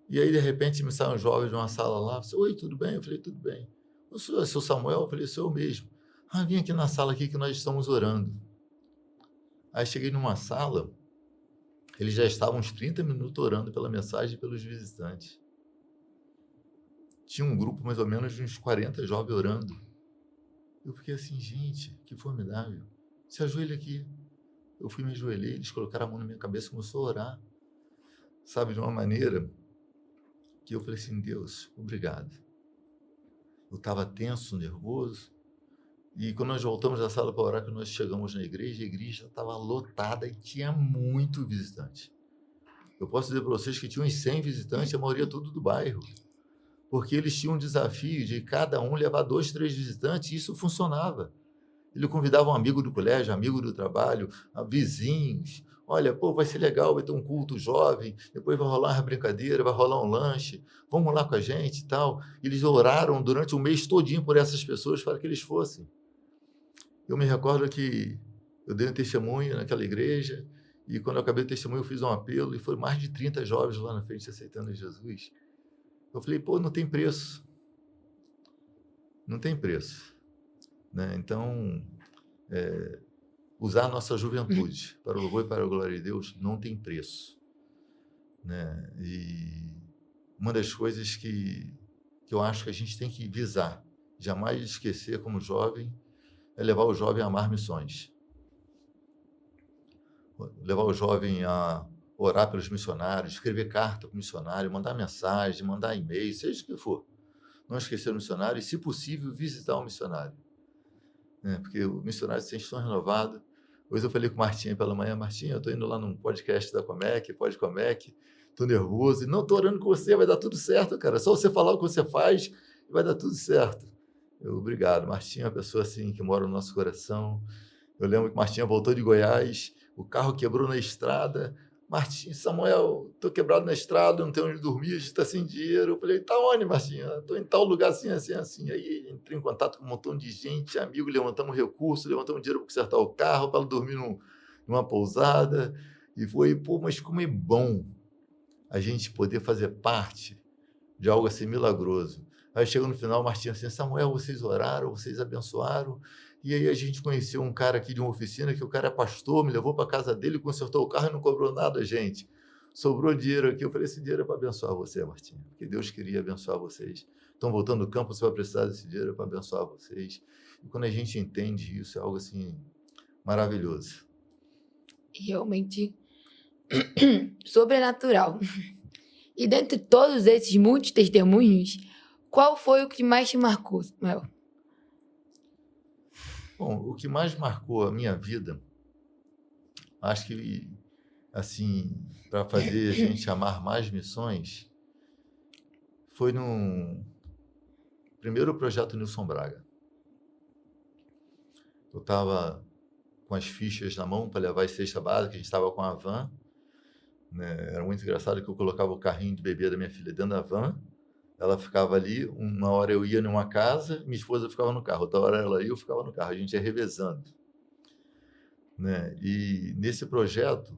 E aí, de repente, me saem um jovem de uma sala lá. Oi, tudo bem? Eu falei, tudo bem. O senhor é seu Samuel? Eu falei, sou eu mesmo. Ah, vem aqui na sala aqui que nós estamos orando. Aí cheguei numa sala, eles já estavam uns 30 minutos orando pela mensagem e pelos visitantes. Tinha um grupo mais ou menos de uns 40 jovens orando. Eu fiquei assim, gente, que formidável. Se ajoelha aqui. Eu fui me ajoelhei, eles colocaram a mão na minha cabeça e começou a orar. Sabe, de uma maneira que eu falei assim, Deus, obrigado. Eu estava tenso, nervoso. E quando nós voltamos da sala para orar, que nós chegamos na igreja, a igreja estava lotada e tinha muito visitante. Eu posso dizer para vocês que tinha uns 100 visitantes, a maioria tudo do bairro. Porque eles tinham um desafio de cada um levar 2, 3 visitantes, e isso funcionava. Ele convidava um amigo do colégio, amigo do trabalho, vizinhos. Olha, pô, vai ser legal, vai ter um culto jovem, depois vai rolar uma brincadeira, vai rolar um lanche, vamos lá com a gente e tal. Eles oraram durante o mês todinho por essas pessoas para que eles fossem. Eu me recordo que eu dei um testemunho naquela igreja, e quando eu acabei o testemunho, eu fiz um apelo, e foram mais de 30 jovens lá na frente aceitando Jesus. Eu falei, pô, não tem preço. Não tem preço. Né? Então, usar a nossa juventude para o louvor e para a glória de Deus não tem preço. Né? E uma das coisas que eu acho que a gente tem que visar, jamais esquecer como jovem, é levar o jovem a amar missões. Levar o jovem a orar pelos missionários, escrever carta para o missionário, mandar mensagem, mandar e-mail, seja o que for. Não esquecer o missionário e, se possível, visitar o missionário. Né? Porque o missionário se sente tão renovado. Hoje eu falei com o Martinha pela manhã, Martinha, eu estou indo lá num podcast da Comec, estou nervoso, e não estou orando com você, vai dar tudo certo, cara. Só você falar o que você faz e vai dar tudo certo. Obrigado. Martinha é uma pessoa assim que mora no nosso coração. Eu lembro que Martinha voltou de Goiás, o carro quebrou na estrada. Martinha, Samuel, estou quebrado na estrada, não tenho onde dormir, a gente está sem dinheiro. Eu falei, tá onde, Martinha? Estou em tal lugar assim, assim, assim. Aí entrei em contato com um montão de gente, amigo, levantamos recursos, levantamos dinheiro para consertar o carro, para ela dormir numa pousada. E foi, pô, mas como é bom a gente poder fazer parte de algo assim milagroso. Aí chegou no final, Martinha assim, Samuel, vocês oraram, vocês abençoaram. E aí a gente conheceu um cara aqui de uma oficina, que o cara é pastor, me levou para a casa dele, consertou o carro e não cobrou nada, gente. Sobrou dinheiro aqui. Eu falei, esse dinheiro é para abençoar você, Martinha, porque Deus queria abençoar vocês. Estão voltando do campo, você vai precisar desse dinheiro para abençoar vocês. E quando a gente entende isso, é algo assim maravilhoso. Realmente sobrenatural. E dentre todos esses muitos testemunhos, qual foi o que mais te marcou, Samuel? Bom, o que mais marcou a minha vida, acho que, assim, para fazer a gente amar mais missões, foi no primeiro projeto Nilson Braga. Eu estava com as fichas na mão para levar a cesta básica, a gente estava com a van. Né? Era muito engraçado que eu colocava o carrinho de bebê da minha filha dentro da van, ela ficava ali, uma hora eu ia numa casa, minha esposa ficava no carro, outra hora ela ia, eu ficava no carro, a gente ia revezando. Né? E nesse projeto,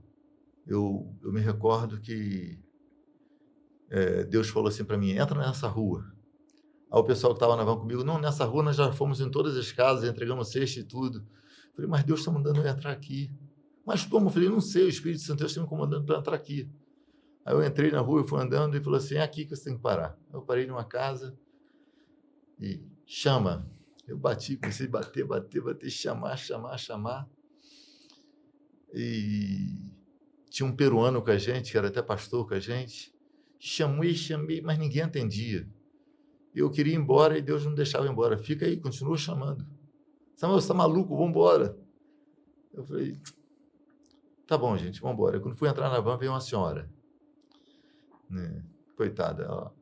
eu me recordo que Deus falou assim para mim, entra nessa rua. Aí o pessoal que estava na van comigo, não, nessa rua nós já fomos em todas as casas, entregamos cesta e tudo. Eu falei, mas Deus está mandando eu entrar aqui. Mas como? Eu falei, não sei, o Espírito Santo está me incomodando para entrar aqui. Aí eu entrei na rua, eu fui andando e falou assim, é aqui que você tem que parar. Eu parei numa casa e chama. Eu bati, comecei a bater, chamar. E tinha um peruano com a gente, que era até pastor com a gente. Chamei, mas ninguém atendia. Eu queria ir embora e Deus não deixava ir embora. Fica aí, continua chamando. Samuel, você está maluco? Vamos embora. Eu falei, tá bom, gente, vamos embora. Quando fui entrar na van, veio uma senhora, né? Coitada, ela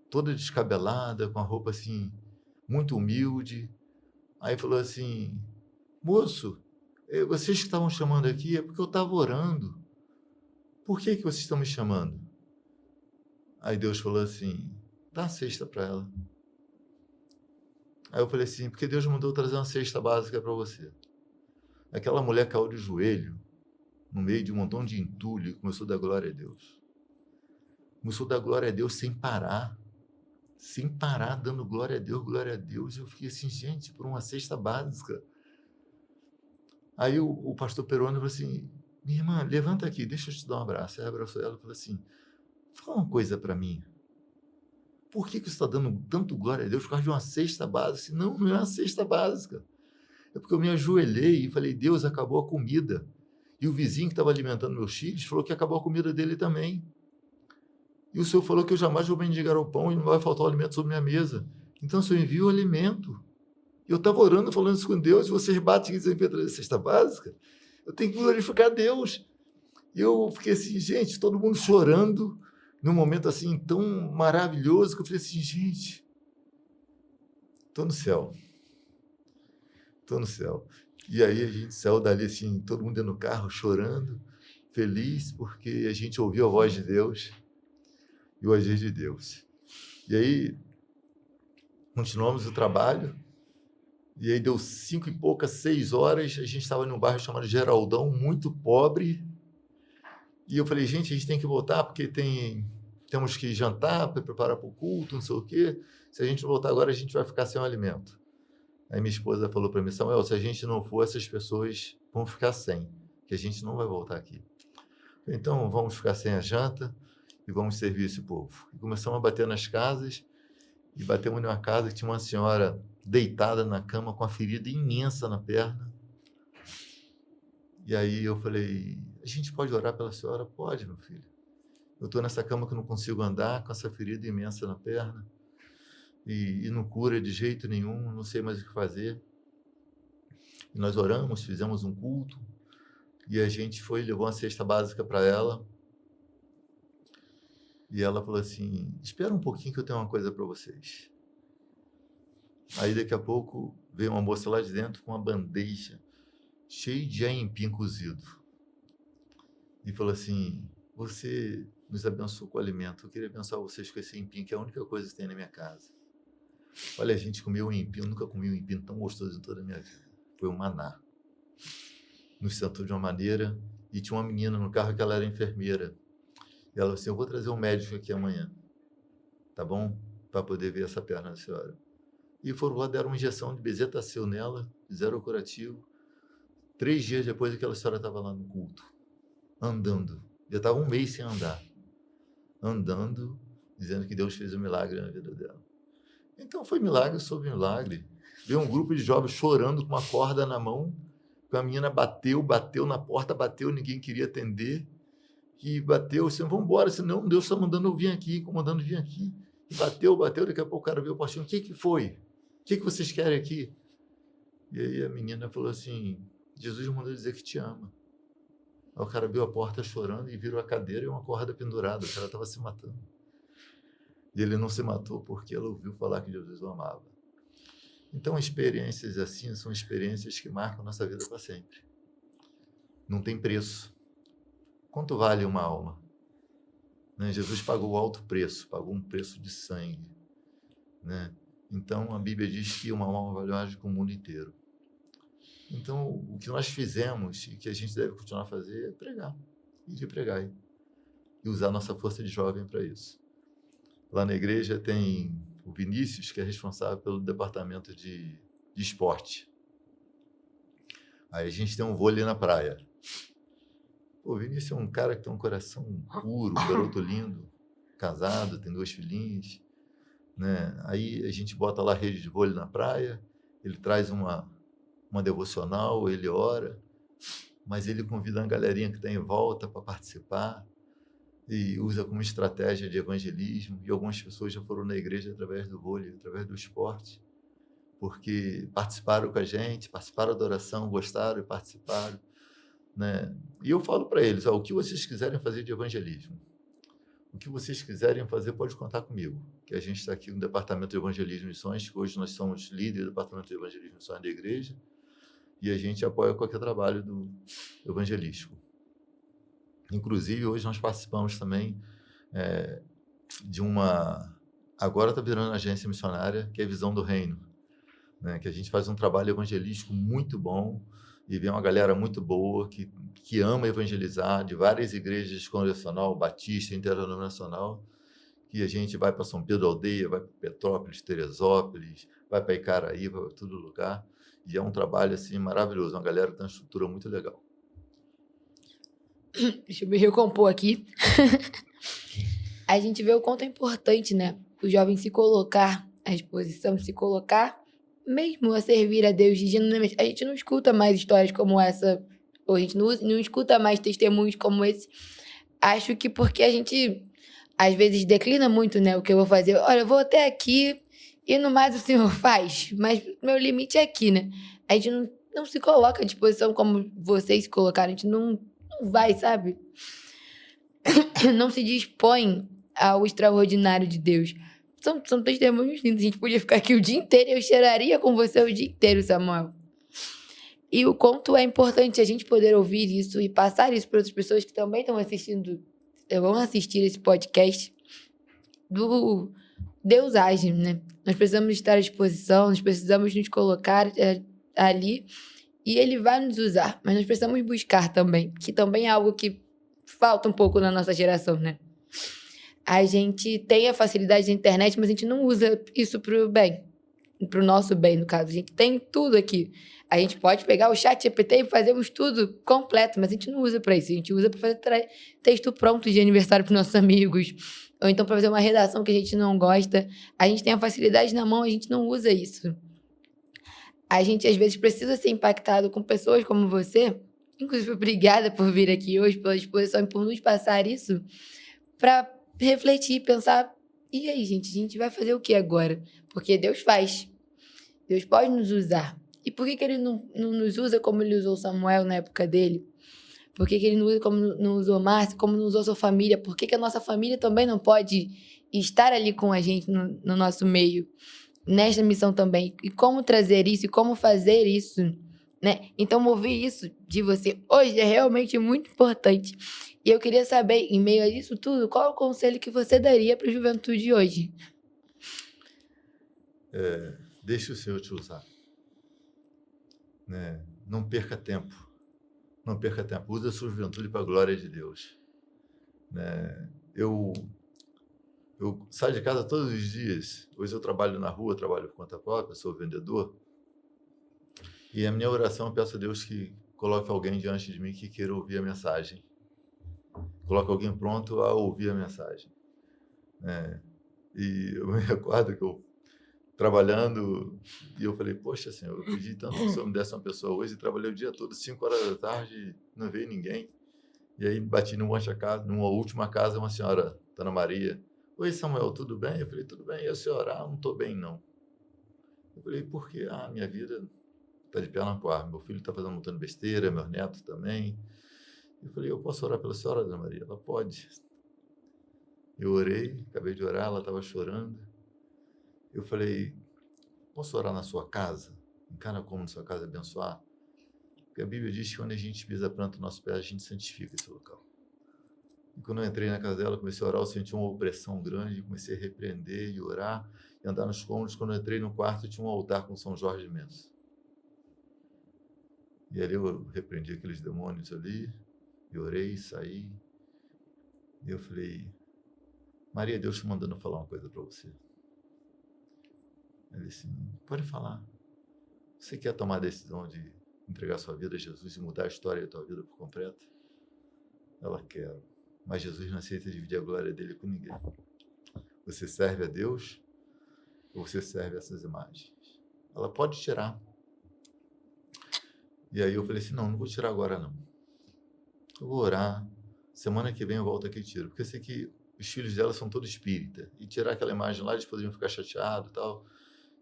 toda descabelada, com a roupa assim, muito humilde. Aí falou assim, moço, vocês que estavam chamando aqui é porque eu estava orando. Por que vocês estão me chamando? Aí Deus falou assim, dá a cesta para ela. Aí eu falei assim, porque Deus mandou trazer uma cesta básica para você. Aquela mulher caiu de joelho, no meio de um montão de entulho, e começou a dar glória a Deus. Começou a dar glória a Deus sem parar, dando glória a Deus, glória a Deus. Eu fiquei assim, gente, por uma cesta básica. Aí o pastor Peroni falou assim, minha irmã, levanta aqui, deixa eu te dar um abraço. Aí abraçou ela e falou assim, fala uma coisa para mim. Por que você está dando tanto glória a Deus por causa de uma cesta básica? Não, não é uma cesta básica. É porque eu me ajoelhei e falei, Deus, acabou a comida. E o vizinho que estava alimentando meus filhos falou que acabou a comida dele também. E o Senhor falou que eu jamais vou mendigar o pão e não vai faltar o alimento sobre minha mesa. Então o Senhor envia o alimento. E eu estava orando, falando isso com Deus, e vocês batem e dizem que trazer cesta básica. Eu tenho que glorificar Deus. E eu fiquei assim, gente, todo mundo chorando, num momento assim tão maravilhoso, que eu falei assim, gente, estou no céu. Estou no céu. E aí a gente saiu dali assim, todo mundo dentro do carro, chorando, feliz, porque a gente ouviu a voz de Deus e o agir de Deus. E aí continuamos o trabalho, e aí deu 5 e poucas, 6 horas, a gente estava num bairro chamado Geraldão, muito pobre, e eu falei, gente, a gente tem que voltar, porque temos que jantar, para preparar para o culto, não sei o quê. Se a gente não voltar agora, a gente vai ficar sem o alimento. Aí minha esposa falou para mim, Samuel, se a gente não for, essas pessoas vão ficar sem, que a gente não vai voltar aqui. Então, vamos ficar sem a janta e vamos servir esse povo. E começamos a bater nas casas, e batemos numa casa que tinha uma senhora deitada na cama com uma ferida imensa na perna. E aí eu falei, a gente pode orar pela senhora? Pode, meu filho. Eu estou nessa cama que eu não consigo andar, com essa ferida imensa na perna, e não cura de jeito nenhum, não sei mais o que fazer. E nós oramos, fizemos um culto, e a gente foi, levou uma cesta básica para ela, e ela falou assim, espera um pouquinho que eu tenho uma coisa para vocês. Aí daqui a pouco veio uma moça lá de dentro com uma bandeja cheia de aipim cozido, e falou assim, você nos abençoou com o alimento, eu queria abençoar vocês com esse aipim, que é a única coisa que tem na minha casa. Olha, a gente comeu um aipim, eu nunca comi um aipim tão gostoso em toda a minha vida. Foi um maná. Nos sentou de uma maneira, e tinha uma menina no carro que ela era enfermeira. E ela falou assim, eu vou trazer um médico aqui amanhã, tá bom? Para poder ver essa perna da senhora. E foram lá, deram uma injeção de bezetacil nela, fizeram o curativo. 3 dias depois, aquela senhora estava lá no culto, andando. Já estava 1 mês sem andar. Andando, dizendo que Deus fez um milagre na vida dela. Então foi milagre sobre milagre. Veio um grupo de jovens chorando com uma corda na mão, a menina bateu na porta, ninguém queria atender, e bateu, assim, vamos embora, senão Deus está mandando eu vir aqui, comandando vir aqui. E bateu, daqui a pouco o cara veio, pastor, o que foi? O que vocês querem aqui? E aí a menina falou assim, Jesus mandou dizer que te ama. Aí o cara abriu a porta chorando e virou a cadeira e uma corda pendurada, o cara estava se matando. E ele não se matou porque ela ouviu falar que Jesus o amava. Então, experiências assim são experiências que marcam nossa vida para sempre. Não tem preço. Quanto vale uma alma? Né? Jesus pagou alto preço, pagou um preço de sangue. Né? Então, a Bíblia diz que uma alma vale mais do que o mundo inteiro. Então, o que nós fizemos e que a gente deve continuar a fazer é pregar. Ir de pregar. E usar nossa força de jovem para isso. Lá na igreja tem o Vinícius, que é responsável pelo departamento de esporte. Aí a gente tem um vôlei na praia. O Vinícius é um cara que tem um coração puro, um garoto lindo, casado, tem 2 filhinhos. Né? Aí a gente bota lá a rede de vôlei na praia, ele traz uma devocional, ele ora, mas ele convida uma galerinha que está em volta para participar e usa como estratégia de evangelismo, e algumas pessoas já foram na igreja através do vôlei, através do esporte. porque participaram com a gente, participaram da oração, gostaram e participaram, né? E eu falo para eles, ó, o que vocês quiserem fazer de evangelismo, o que vocês quiserem fazer, pode contar comigo, que a gente está aqui no Departamento de Evangelismo e Missões, que hoje nós somos líderes do Departamento de Evangelismo e Missões da igreja, e a gente apoia qualquer trabalho do evangelístico. Inclusive, hoje nós participamos também de uma... Agora está virando agência missionária, que é a Visão do Reino, né? Que a gente faz um trabalho evangelístico muito bom, e vem uma galera muito boa, que ama evangelizar, de várias igrejas congregacional, batista, interdenominacional, que a gente vai para São Pedro Aldeia, vai para Petrópolis, Teresópolis, vai para Icaraí, vai para todo lugar, e é um trabalho assim maravilhoso, uma galera que tem uma estrutura muito legal. Deixa eu me recompor aqui. A gente vê o quanto é importante, né? O jovem se colocar à exposição, se colocar mesmo a servir a Deus. A gente não escuta mais histórias como essa, ou a gente não escuta mais testemunhos como esse. Acho que porque a gente, às vezes, declina muito, né? O que eu vou fazer. Olha, eu vou até aqui e no mais o senhor faz, mas meu limite é aqui, né? A gente não se coloca à disposição como vocês se colocaram. A gente não vai, sabe? Não se dispõe ao extraordinário de Deus. São testemunhos lindos. A gente podia ficar aqui o dia inteiro e eu choraria com você o dia inteiro, Samuel. E o quanto é importante a gente poder ouvir isso e passar isso para outras pessoas que também estão assistindo, vão assistir esse podcast do Deus age, né? Nós precisamos estar à disposição, nós precisamos nos colocar ali e Ele vai nos usar, mas nós precisamos buscar também, que também é algo que falta um pouco na nossa geração, né? A gente tem a facilidade da internet, mas a gente não usa isso pro bem. Pro nosso bem, no caso. A gente tem tudo aqui. A gente pode pegar o chat GPT e fazermos tudo completo, mas a gente não usa para isso. A gente usa para fazer texto pronto de aniversário para nossos amigos. Ou então para fazer uma redação que a gente não gosta. A gente tem a facilidade na mão, a gente não usa isso. A gente, às vezes, precisa ser impactado com pessoas como você. Inclusive, obrigada por vir aqui hoje, pela exposição e por nos passar isso, para refletir, pensar, e aí, gente, a gente vai fazer o que agora? Porque Deus faz. Deus pode nos usar. E por que Ele não nos usa como Ele usou Samuel na época dele? Por que Ele não usa como não usou Márcia, como não usou sua família? Por que a nossa família também não pode estar ali com a gente no nosso meio, nesta missão também? E como trazer isso e como fazer isso, né? Então, ouvir isso de você hoje é realmente muito importante. E eu queria saber, em meio a isso tudo, qual é o conselho que você daria para a juventude hoje? Deixe o Senhor te usar, né? Não perca tempo. Não perca tempo. Use a sua juventude para a glória de Deus, né? Eu saio de casa todos os dias. Hoje eu trabalho na rua, trabalho por conta própria, sou vendedor. E a minha oração, eu peço a Deus que coloque alguém diante de mim que queira ouvir a mensagem. Coloque alguém pronto a ouvir a mensagem. E eu me recordo que eu trabalhando, e eu falei, poxa, Senhor, eu pedi tanto que o Senhor me desse uma pessoa hoje, e trabalhei o dia todo, 5 horas da tarde, não veio ninguém. E aí bati numa última casa, uma senhora, Dona Maria, oi, Samuel, tudo bem? Eu falei, tudo bem. E a senhora? Não estou bem, não. Eu falei, por quê? Minha vida está de perna pro ar, meu filho está fazendo um montão de besteira, meus netos também. Eu falei, eu posso orar pela senhora, Dona Maria? Ela pode. Eu orei, acabei de orar, ela estava chorando. Eu falei, posso orar na sua casa? Encara como na sua casa abençoar? Porque a Bíblia diz que quando a gente pisa a planta do nosso pé, a gente santifica esse local. E quando eu entrei na casa dela, comecei a orar, eu senti uma opressão grande, comecei a repreender e orar, e andar nos cômodos. Quando eu entrei no quarto, tinha um altar com São Jorge imenso. E ali eu repreendi aqueles demônios ali, e orei, saí. E eu falei, Maria, Deus te mandando falar uma coisa para você. Ele disse, pode falar. Você quer tomar a decisão de entregar sua vida a Jesus e mudar a história da tua vida por completo? Ela quer. Mas Jesus não aceita dividir a glória dele com ninguém. Você serve a Deus ou você serve essas imagens? Ela pode tirar. E aí eu falei assim, não vou tirar agora não. Eu vou orar. Semana que vem eu volto aqui e tiro. Porque eu sei que os filhos dela são todos espírita. E tirar aquela imagem lá, eles poderiam ficar chateados e tal.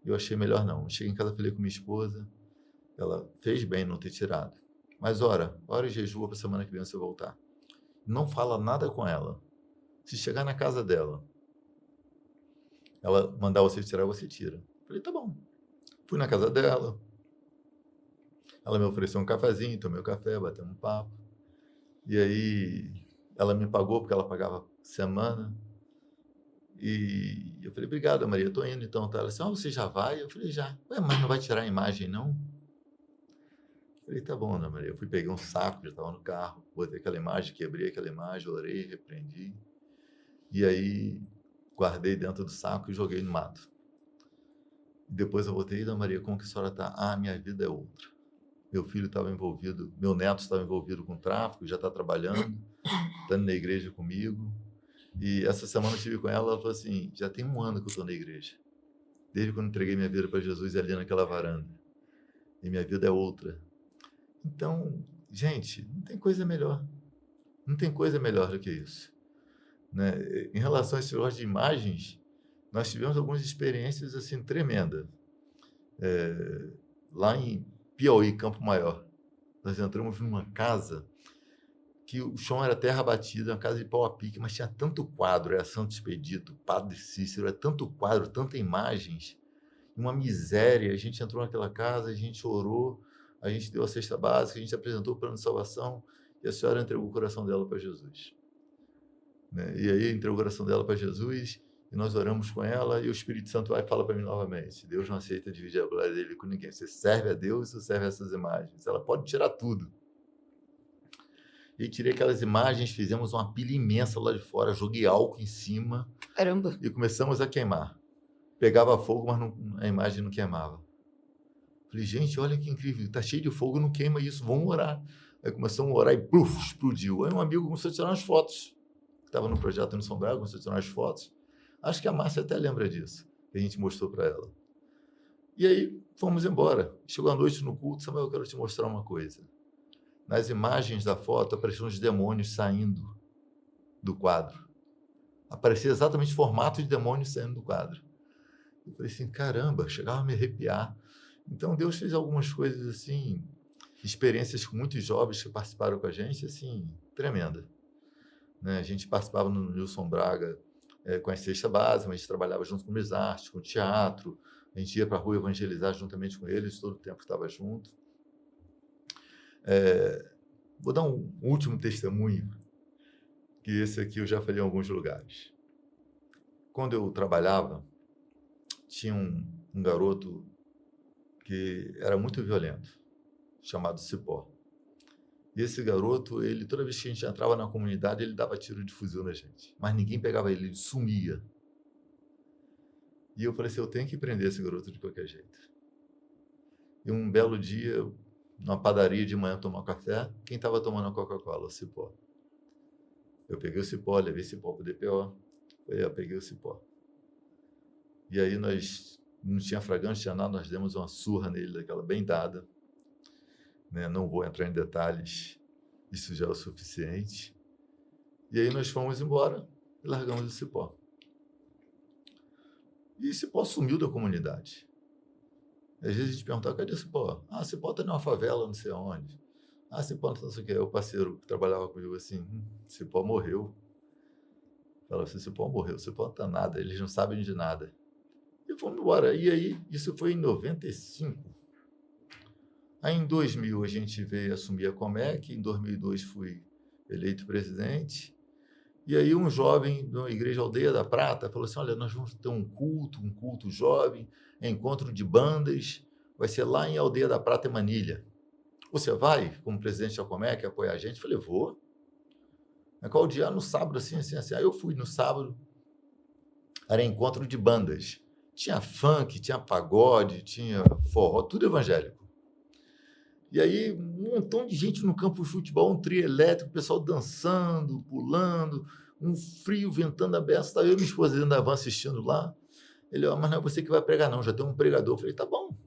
E eu achei melhor não. Cheguei em casa, falei com minha esposa, ela fez bem não ter tirado. Mas ora e jejua para semana que vem você voltar. Não fala nada com ela. Se chegar na casa dela, ela mandar você tirar, você tira. Falei, tá bom. Fui na casa dela, ela me ofereceu um cafezinho, tomei o café, batemos um papo. E aí ela me pagou, porque ela pagava semana. E eu falei, obrigado, Maria, estou indo então. Tá? Ela disse, você já vai? Eu falei, já. Ué, mas não vai tirar a imagem, não? Eu falei, tá bom, Ana Maria. Eu fui peguei um saco, já estava no carro, botei aquela imagem, quebrei aquela imagem, orei, repreendi. E aí guardei dentro do saco e joguei no mato. Depois eu voltei, Ana Maria, como que a senhora está? Ah, minha vida é outra. Meu filho estava envolvido, meu neto estava envolvido com tráfico, já está trabalhando, está indo na igreja comigo. E essa semana eu estive com ela, ela falou assim, já tem 1 ano que eu estou na igreja. Desde quando entreguei minha vida para Jesus ali naquela varanda. E minha vida é outra. Então, gente, não tem coisa melhor. Não tem coisa melhor do que isso. Né? Em relação a esse negócio de imagens, nós tivemos algumas experiências assim tremendas. Lá em Piauí, Campo Maior, nós entramos numa casa que o chão era terra batida, uma casa de pau a pique, mas tinha tanto quadro, era Santo Expedito, Padre Cícero, era tanto quadro, tanta imagens, uma miséria. A gente entrou naquela casa, a gente orou, a gente deu a cesta básica, a gente apresentou o plano de salvação e a senhora entregou o coração dela para Jesus. Né? E aí entregou o coração dela para Jesus e nós oramos com ela e o Espírito Santo vai e fala para mim novamente, Deus não aceita dividir a glória dele com ninguém, você serve a Deus ou serve a essas imagens? Ela pode tirar tudo. E tirei aquelas imagens, fizemos uma pilha imensa lá de fora, joguei álcool em cima. Caramba. E começamos a queimar. Pegava fogo, mas a imagem não queimava. Falei, gente, olha que incrível, tá cheio de fogo, não queima isso, vamos orar. Aí começamos a orar e pluf, explodiu. Aí um amigo começou a tirar umas fotos, que estava no projeto no São Braga, começou a tirar umas fotos. Acho que a Márcia até lembra disso, que a gente mostrou para ela. E aí fomos embora. Chegou a noite no culto, Samuel, eu quero te mostrar uma coisa. Nas imagens da foto apareciam os demônios saindo do quadro. Aparecia exatamente o formato de demônios saindo do quadro. Eu falei assim, caramba, chegava a me arrepiar. Então Deus fez algumas coisas assim, experiências com muitos jovens que participaram com a gente, assim, tremenda. Né? A gente participava no Nilson Braga com a cesta básica, a gente trabalhava junto com as artes, com o teatro, a gente ia para a rua evangelizar juntamente com eles, todo o tempo que estava junto. Vou dar um último testemunho, que esse aqui eu já falei em alguns lugares. Quando eu trabalhava, tinha um garoto que era muito violento, chamado Cipó. E esse garoto, ele toda vez que a gente entrava na comunidade, ele dava tiro de fuzil na gente. Mas ninguém pegava ele sumia. E eu falei assim, eu tenho que prender esse garoto de qualquer jeito. E um belo dia, numa padaria de manhã, tomar café, quem estava tomando a Coca-Cola? O Cipó. Eu peguei o Cipó, levei o Cipó para o DPO. Eu peguei o Cipó. E aí nós, não tinha flagrante, tinha nada, nós demos uma surra nele, daquela bem dada. Né? Não vou entrar em detalhes, isso já é o suficiente. E aí nós fomos embora e largamos o Cipó. E o Cipó sumiu da comunidade. Às vezes a gente perguntava, cadê o Cipó? Ah, o Cipó está numa favela, não sei onde. Ah, Cipó não sei o que. O parceiro que trabalhava comigo assim, Cipó morreu. Falava assim, Cipó morreu, Cipó não está nada, eles não sabem de nada. E fomos embora. E aí, isso foi em 95. Aí em 2000 a gente veio assumir a Comec, em 2002 fui eleito presidente. E aí um jovem da Igreja Aldeia da Prata falou assim, olha, nós vamos ter um culto jovem, encontro de bandas, vai ser lá em Aldeia da Prata, em Manilha. Você vai, como presidente da Comec, apoiar a gente? Eu falei, vou. Qual dia? No sábado, assim. Aí eu fui no sábado, era encontro de bandas. Tinha funk, tinha pagode, tinha forró, tudo evangélico. E aí, um montão de gente no campo de futebol, um trio elétrico, o pessoal dançando, pulando, um frio ventando a beça. Estava eu e minha esposa dentro da van assistindo lá. Ele, mas não é você que vai pregar, não, já tem um pregador. Eu falei, tá bom,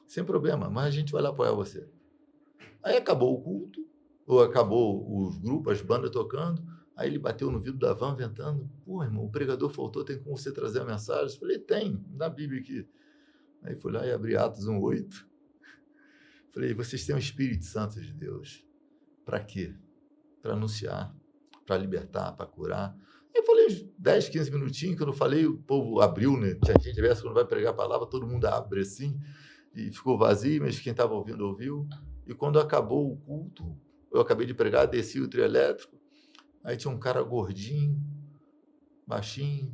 sem problema, mas a gente vai lá apoiar você. Aí acabou o culto, ou acabou os grupos, as bandas tocando. Aí ele bateu no vidro da van, ventando. Pô, irmão, o pregador faltou, tem como você trazer a mensagem? Eu falei, tem, na Bíblia aqui. Aí fui lá e abri Atos 1:8. Falei, vocês têm o Espírito Santo de Deus. Para quê? Para anunciar, para libertar, para curar. Eu falei uns 10, 15 minutinhos, que eu não falei, o povo abriu, né? Tinha gente, às quando vai pregar a palavra, todo mundo abre assim, e ficou vazio, mas quem estava ouvindo, ouviu. E quando acabou o culto, eu acabei de pregar, desci o trio elétrico, aí tinha um cara gordinho, baixinho.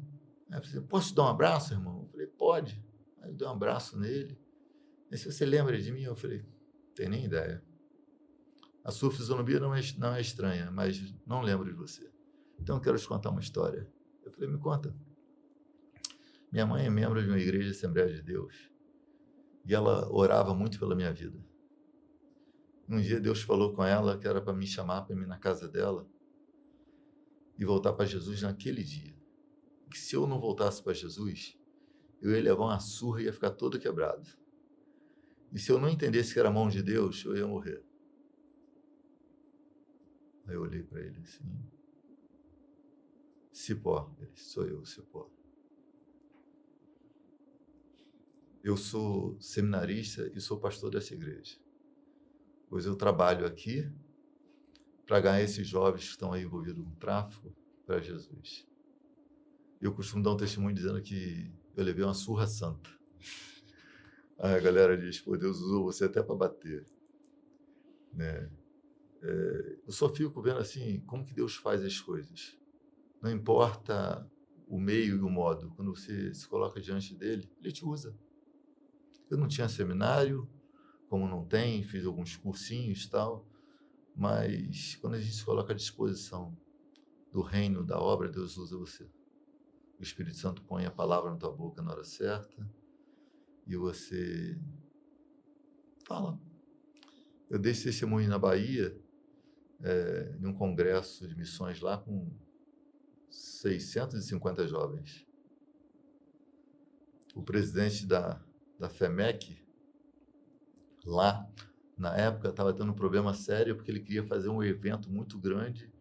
Aí eu falei, posso te dar um abraço, irmão? Eu falei, pode. Aí eu dei um abraço nele. E se você lembra de mim? Eu falei, não tem nem ideia. A sua fisionomia não é estranha, mas não lembro de você. Então, eu quero te contar uma história. Eu falei, me conta. Minha mãe é membro de uma igreja Assembleia de Deus. E ela orava muito pela minha vida. Um dia Deus falou com ela que era para me chamar para ir na casa dela e voltar para Jesus naquele dia. Que se eu não voltasse para Jesus, eu ia levar uma surra e ia ficar todo quebrado. E se eu não entendesse que era a mão de Deus, eu ia morrer. Aí eu olhei para ele assim. Cipó, ele disse, sou eu, Cipó. Eu sou seminarista e sou pastor dessa igreja. Pois eu trabalho aqui para ganhar esses jovens que estão aí envolvidos com tráfico para Jesus. Eu costumo dar um testemunho dizendo que eu levei uma surra santa. Aí a galera diz, pô, Deus usou você até para bater. Né? Eu só fico vendo assim, como que Deus faz as coisas. Não importa o meio e o modo, quando você se coloca diante dele, ele te usa. Eu não tinha seminário, como não tem, fiz alguns cursinhos e tal, mas quando a gente se coloca à disposição do reino, da obra, Deus usa você. O Espírito Santo põe a palavra na tua boca na hora certa e você fala. Eu dei esse testemunho na Bahia, em um congresso de missões lá com 650 jovens. O presidente da FEMEC, lá, na época, estava tendo um problema sério porque ele queria fazer um evento muito grande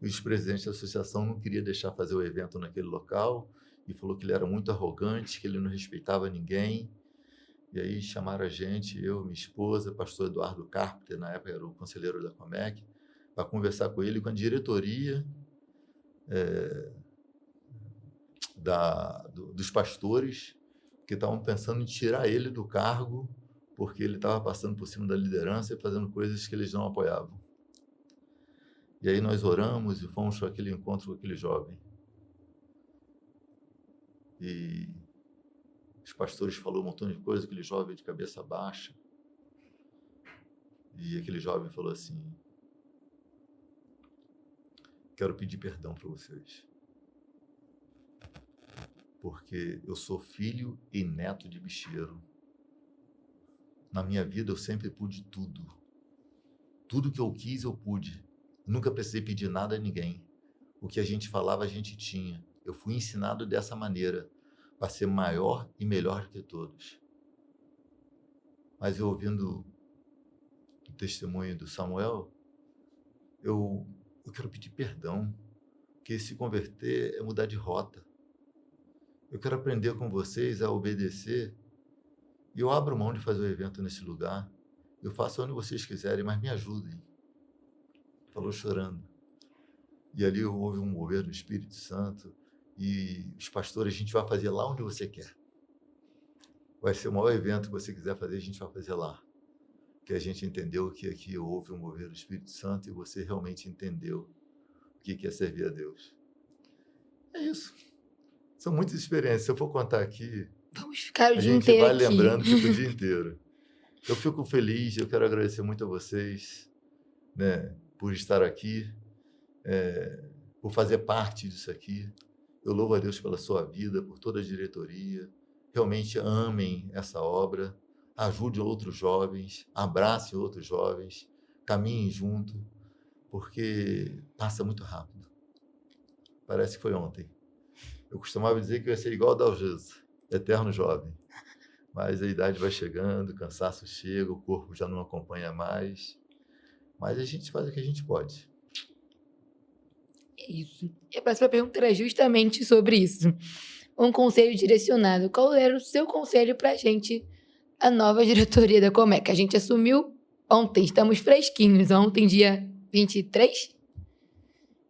e os presidentes da associação não queriam deixar fazer o evento naquele local e falou que ele era muito arrogante, que ele não respeitava ninguém. E aí chamaram a gente, eu, minha esposa, pastor Eduardo Carpenter, na época era o conselheiro da Comec, para conversar com ele, com a diretoria dos pastores, que estavam pensando em tirar ele do cargo, porque ele estava passando por cima da liderança e fazendo coisas que eles não apoiavam. E aí nós oramos e fomos para aquele encontro com aquele jovem. E os pastores falaram um montão de coisa, aquele jovem de cabeça baixa. E aquele jovem falou assim, quero pedir perdão para vocês. Porque eu sou filho e neto de bicheiro. Na minha vida eu sempre pude tudo. Tudo que eu quis eu pude. Nunca precisei pedir nada a ninguém. O que a gente falava a gente tinha. Eu fui ensinado dessa maneira, para ser maior e melhor que todos. Mas eu ouvindo o testemunho do Samuel, eu quero pedir perdão, porque se converter é mudar de rota. Eu quero aprender com vocês a obedecer e eu abro mão de fazer o evento nesse lugar. Eu faço onde vocês quiserem, mas me ajudem. Falou chorando. E ali houve um mover do Espírito Santo e os pastores, a gente vai fazer lá onde você quer. Vai ser o maior evento que você quiser fazer, a gente vai fazer lá. Que a gente entendeu que aqui houve um mover do Espírito Santo e você realmente entendeu o que é servir a Deus. É isso. São muitas experiências. Se eu for contar aqui, Vamos ficar o a dia gente inteiro vai aqui. lembrando, fica o dia inteiro. Eu fico feliz, eu quero agradecer muito a vocês, né, por estar aqui, por fazer parte disso aqui. Eu louvo a Deus pela sua vida, por toda a diretoria. Realmente amem essa obra, ajudem outros jovens, abracem outros jovens, caminhem junto, porque passa muito rápido. Parece que foi ontem. Eu costumava dizer que eu ia ser igual ao Dalgisa, eterno jovem. Mas a idade vai chegando, o cansaço chega, o corpo já não acompanha mais. Mas a gente faz o que a gente pode. É isso. E a próxima pergunta era justamente sobre isso. um conselho direcionado. Qual era o seu conselho para a gente, a nova diretoria da Comec? A gente assumiu ontem, estamos fresquinhos. Ontem, dia 23?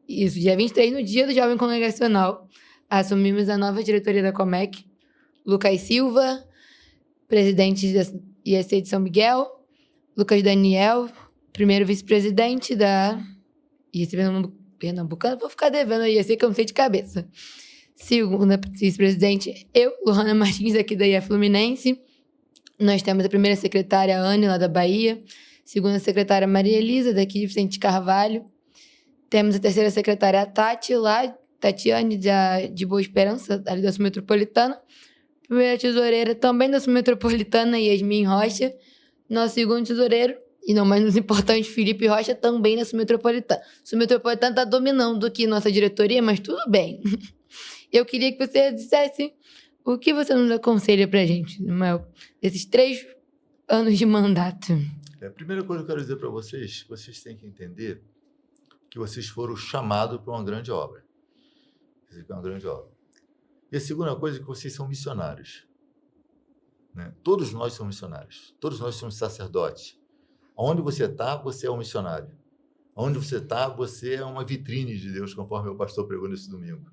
Isso, dia 23, no dia do Jovem Congregacional, assumimos a nova diretoria da Comec. Lucas Silva, presidente da IEC de São Miguel. Lucas Daniel, primeiro vice-presidente da IEC Pernambucana. Vou ficar devendo a IEC, que eu não sei de cabeça. Segunda vice-presidente, eu, Lohana Martins, aqui da IA Fluminense. Nós temos a primeira secretária, Anne, lá da Bahia. Segunda secretária, Maria Elisa, daqui de Vicente Carvalho. Temos a terceira secretária, a Tati, lá, Tatiane, de Boa Esperança, ali da Sul Metropolitana. Primeira tesoureira, também da Sul Metropolitana, Yasmin Rocha. Nosso segundo tesoureiro, e não menos importante, Felipe Rocha, também da Sul Metropolitana. Sul Metropolitana está dominando aqui nossa diretoria, mas tudo bem. Eu queria que você dissesse o que você nos aconselha pra gente, Samuel, desses 3 anos de mandato. A primeira coisa que eu quero dizer para vocês têm que entender que vocês foram chamados para uma grande obra. Uma grande obra. E a segunda coisa é que vocês são missionários. Né? Todos nós somos missionários. Todos nós somos sacerdotes. Onde você está, você é um missionário. Onde você está, você é uma vitrine de Deus, conforme o pastor pregou nesse domingo.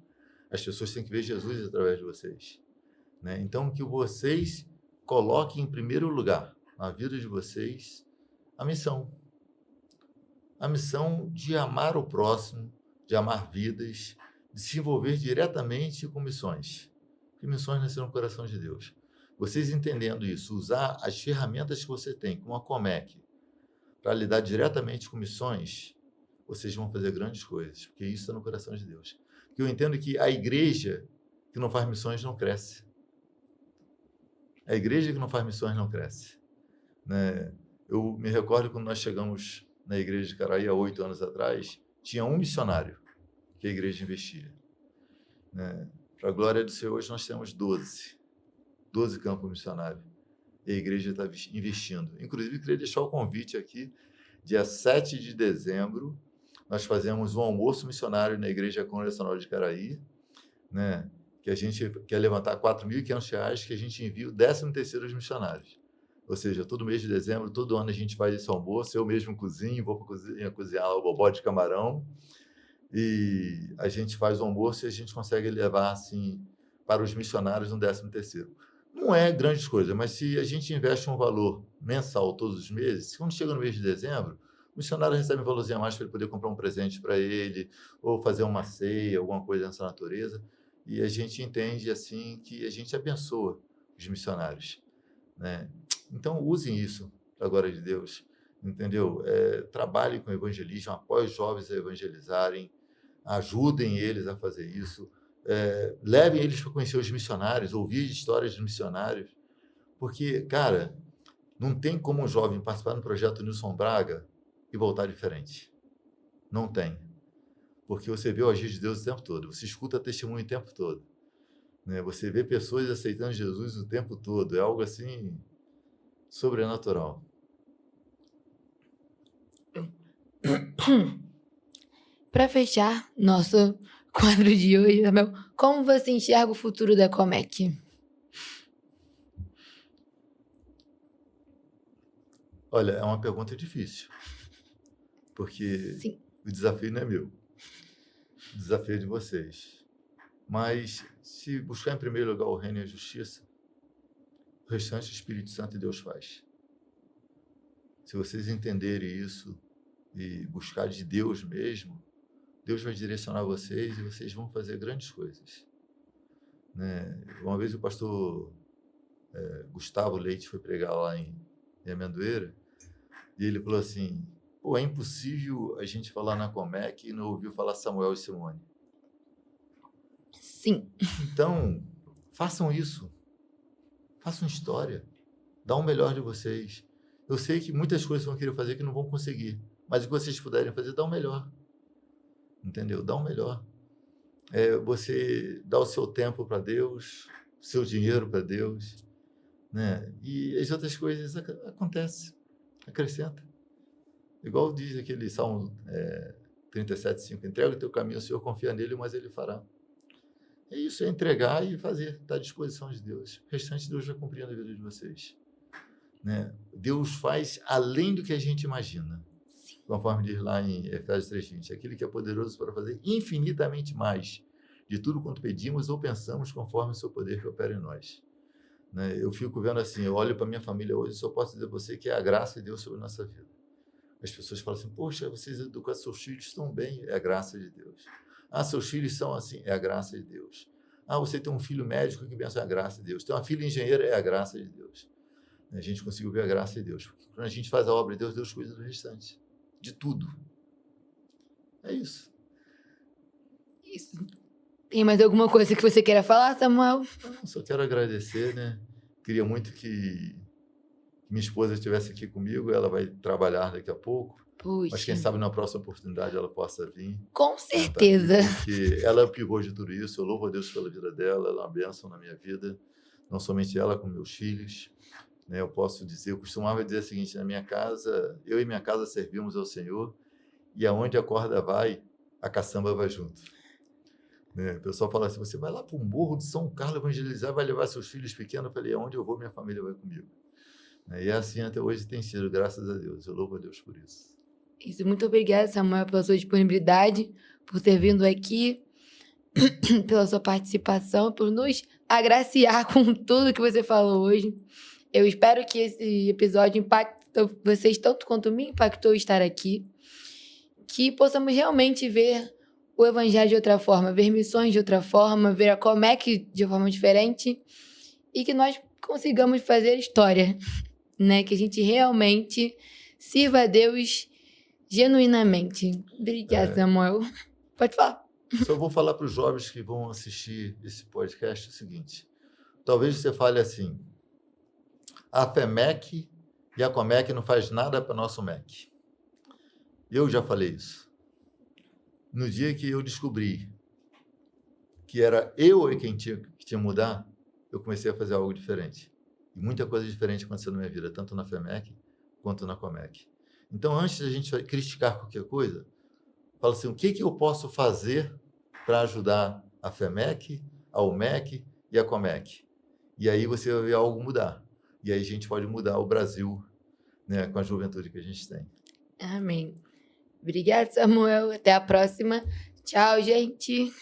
As pessoas têm que ver Jesus através de vocês. Né? Então, que vocês coloquem em primeiro lugar na vida de vocês a missão. A missão de amar o próximo, de amar vidas, de se envolver diretamente com missões. Porque missões nasceram no coração de Deus. Vocês entendendo isso, usar as ferramentas que você tem, como a Comec, para lidar diretamente com missões, vocês vão fazer grandes coisas, porque isso está no coração de Deus. Porque eu entendo que a igreja que não faz missões não cresce. A igreja que não faz missões não cresce. Né? Eu me recordo quando nós chegamos na igreja de Caraí, há 8 anos atrás, tinha um missionário que a igreja investia. Né? Para a glória do Senhor, hoje nós temos 12 campos missionários. E a igreja está investindo. Inclusive, queria deixar o convite aqui, dia 7 de dezembro, nós fazemos um almoço missionário na Igreja Congregacional de Caraí, né? Que a gente quer levantar R$4.500 que a gente envia o 13º aos missionários. Ou seja, todo mês de dezembro, todo ano a gente faz esse almoço, eu mesmo cozinho, vou para a cozinha cozinhar o bobó de camarão, e a gente faz o almoço e a gente consegue levar assim, para os missionários no 13º. Não é grande coisa, mas se a gente investe um valor mensal todos os meses, quando chega no mês de dezembro, o missionário recebe um valorzinho a mais para ele poder comprar um presente para ele, ou fazer uma ceia, alguma coisa dessa natureza. E a gente entende assim que a gente abençoa os missionários. Né? Então, usem isso para a glória de Deus. Entendeu? Trabalhem com o evangelismo, apoiem os jovens a evangelizarem, ajudem eles a fazer isso. Levem eles para conhecer os missionários, ouvir histórias dos missionários, porque, cara, não tem como um jovem participar do projeto Nilson Braga e voltar diferente. Não tem. Porque você vê o agir de Deus o tempo todo, você escuta testemunho o tempo todo. Né? Você vê pessoas aceitando Jesus o tempo todo, é algo assim sobrenatural. Para fechar nosso quadro de hoje, Samuel, como você enxerga o futuro da Comec? Olha, é uma pergunta difícil, porque Sim. O desafio não é meu, o desafio é de vocês. Mas se buscar em primeiro lugar o reino e a justiça, o restante o Espírito Santo e Deus faz. Se vocês entenderem isso e buscar de Deus mesmo, Deus vai direcionar vocês e vocês vão fazer grandes coisas. Né? Uma vez o pastor Gustavo Leite foi pregar lá em Amendoeira e ele falou assim: é impossível a gente falar na Comec e não ouvir falar Samuel e Simone. Sim. Então, façam isso. Façam história. Dá o melhor de vocês. Eu sei que muitas coisas vão querer fazer que não vão conseguir, mas o que vocês puderem fazer, dá o melhor. Entendeu? Dá o melhor. Você dá o seu tempo para Deus, o seu dinheiro para Deus, né? E as outras coisas acontecem, acrescenta. Igual diz aquele Salmo 37:5, entrega o teu caminho ao Senhor, confia nele, mas ele fará. É isso, é entregar e fazer, está à disposição de Deus. O restante Deus vai cumprir na vida de vocês. Né? Deus faz além do que a gente imagina. Conforme diz lá em Efésios 3:20, aquele que é poderoso para fazer infinitamente mais de tudo quanto pedimos ou pensamos, conforme o seu poder que opera em nós. Né? Eu fico vendo assim, eu olho para minha família hoje, só posso dizer a você que é a graça de Deus sobre a nossa vida. As pessoas falam assim, poxa, vocês educam seus filhos tão bem, é a graça de Deus. Ah, seus filhos são assim, é a graça de Deus. Ah, você tem um filho médico que pensa, é a graça de Deus. Tem uma filha engenheira, é a graça de Deus. A gente conseguiu ver a graça de Deus. Porque quando a gente faz a obra de Deus, Deus cuida do restante. De tudo. É isso. Isso. Tem mais alguma coisa que você queira falar, Samuel? Eu só quero agradecer, né? Queria muito que minha esposa estivesse aqui comigo, ela vai trabalhar daqui a pouco. Puxa. Mas quem sabe na próxima oportunidade ela possa vir. Com certeza. Porque ela é o pivô de tudo isso. Eu louvo a Deus pela vida dela, ela é uma bênção na minha vida. Não somente ela, como meus filhos. Né? Eu posso dizer, eu costumava dizer o seguinte, na minha casa, eu e minha casa servimos ao Senhor, e aonde a corda vai, a caçamba vai junto. Né? O pessoal fala assim, você vai lá para o Morro de São Carlos evangelizar, vai levar seus filhos pequenos? Eu falei, aonde eu vou, minha família vai comigo. E é assim até hoje tem sido, graças a Deus. Eu louvo a Deus por isso. Isso, muito obrigada, Samuel, pela sua disponibilidade, por ter vindo aqui, pela sua participação, por nos agraciar com tudo que você falou hoje. Eu espero que esse episódio impacte vocês tanto quanto me impactou estar aqui, que possamos realmente ver o Evangelho de outra forma, ver missões de outra forma, ver a Comec de forma diferente e que nós consigamos fazer história, né? Que a gente realmente sirva a Deus genuinamente. Obrigada, Samuel. Pode falar. Só vou falar para os jovens que vão assistir esse podcast o seguinte. Talvez você fale assim, a FEMEC e a Comec não faz nada para o nosso MEC. Eu já falei isso. No dia que eu descobri que era eu quem tinha que mudar, eu comecei a fazer algo diferente. E muita coisa diferente aconteceu na minha vida, tanto na FEMEC quanto na Comec. Então, antes de a gente criticar qualquer coisa, fala assim, o que eu posso fazer para ajudar a FEMEC, a UMEC e a Comec? E aí você vai ver algo mudar. E aí a gente pode mudar o Brasil, né, com a juventude que a gente tem. Amém. Obrigada, Samuel. Até a próxima. Tchau, gente.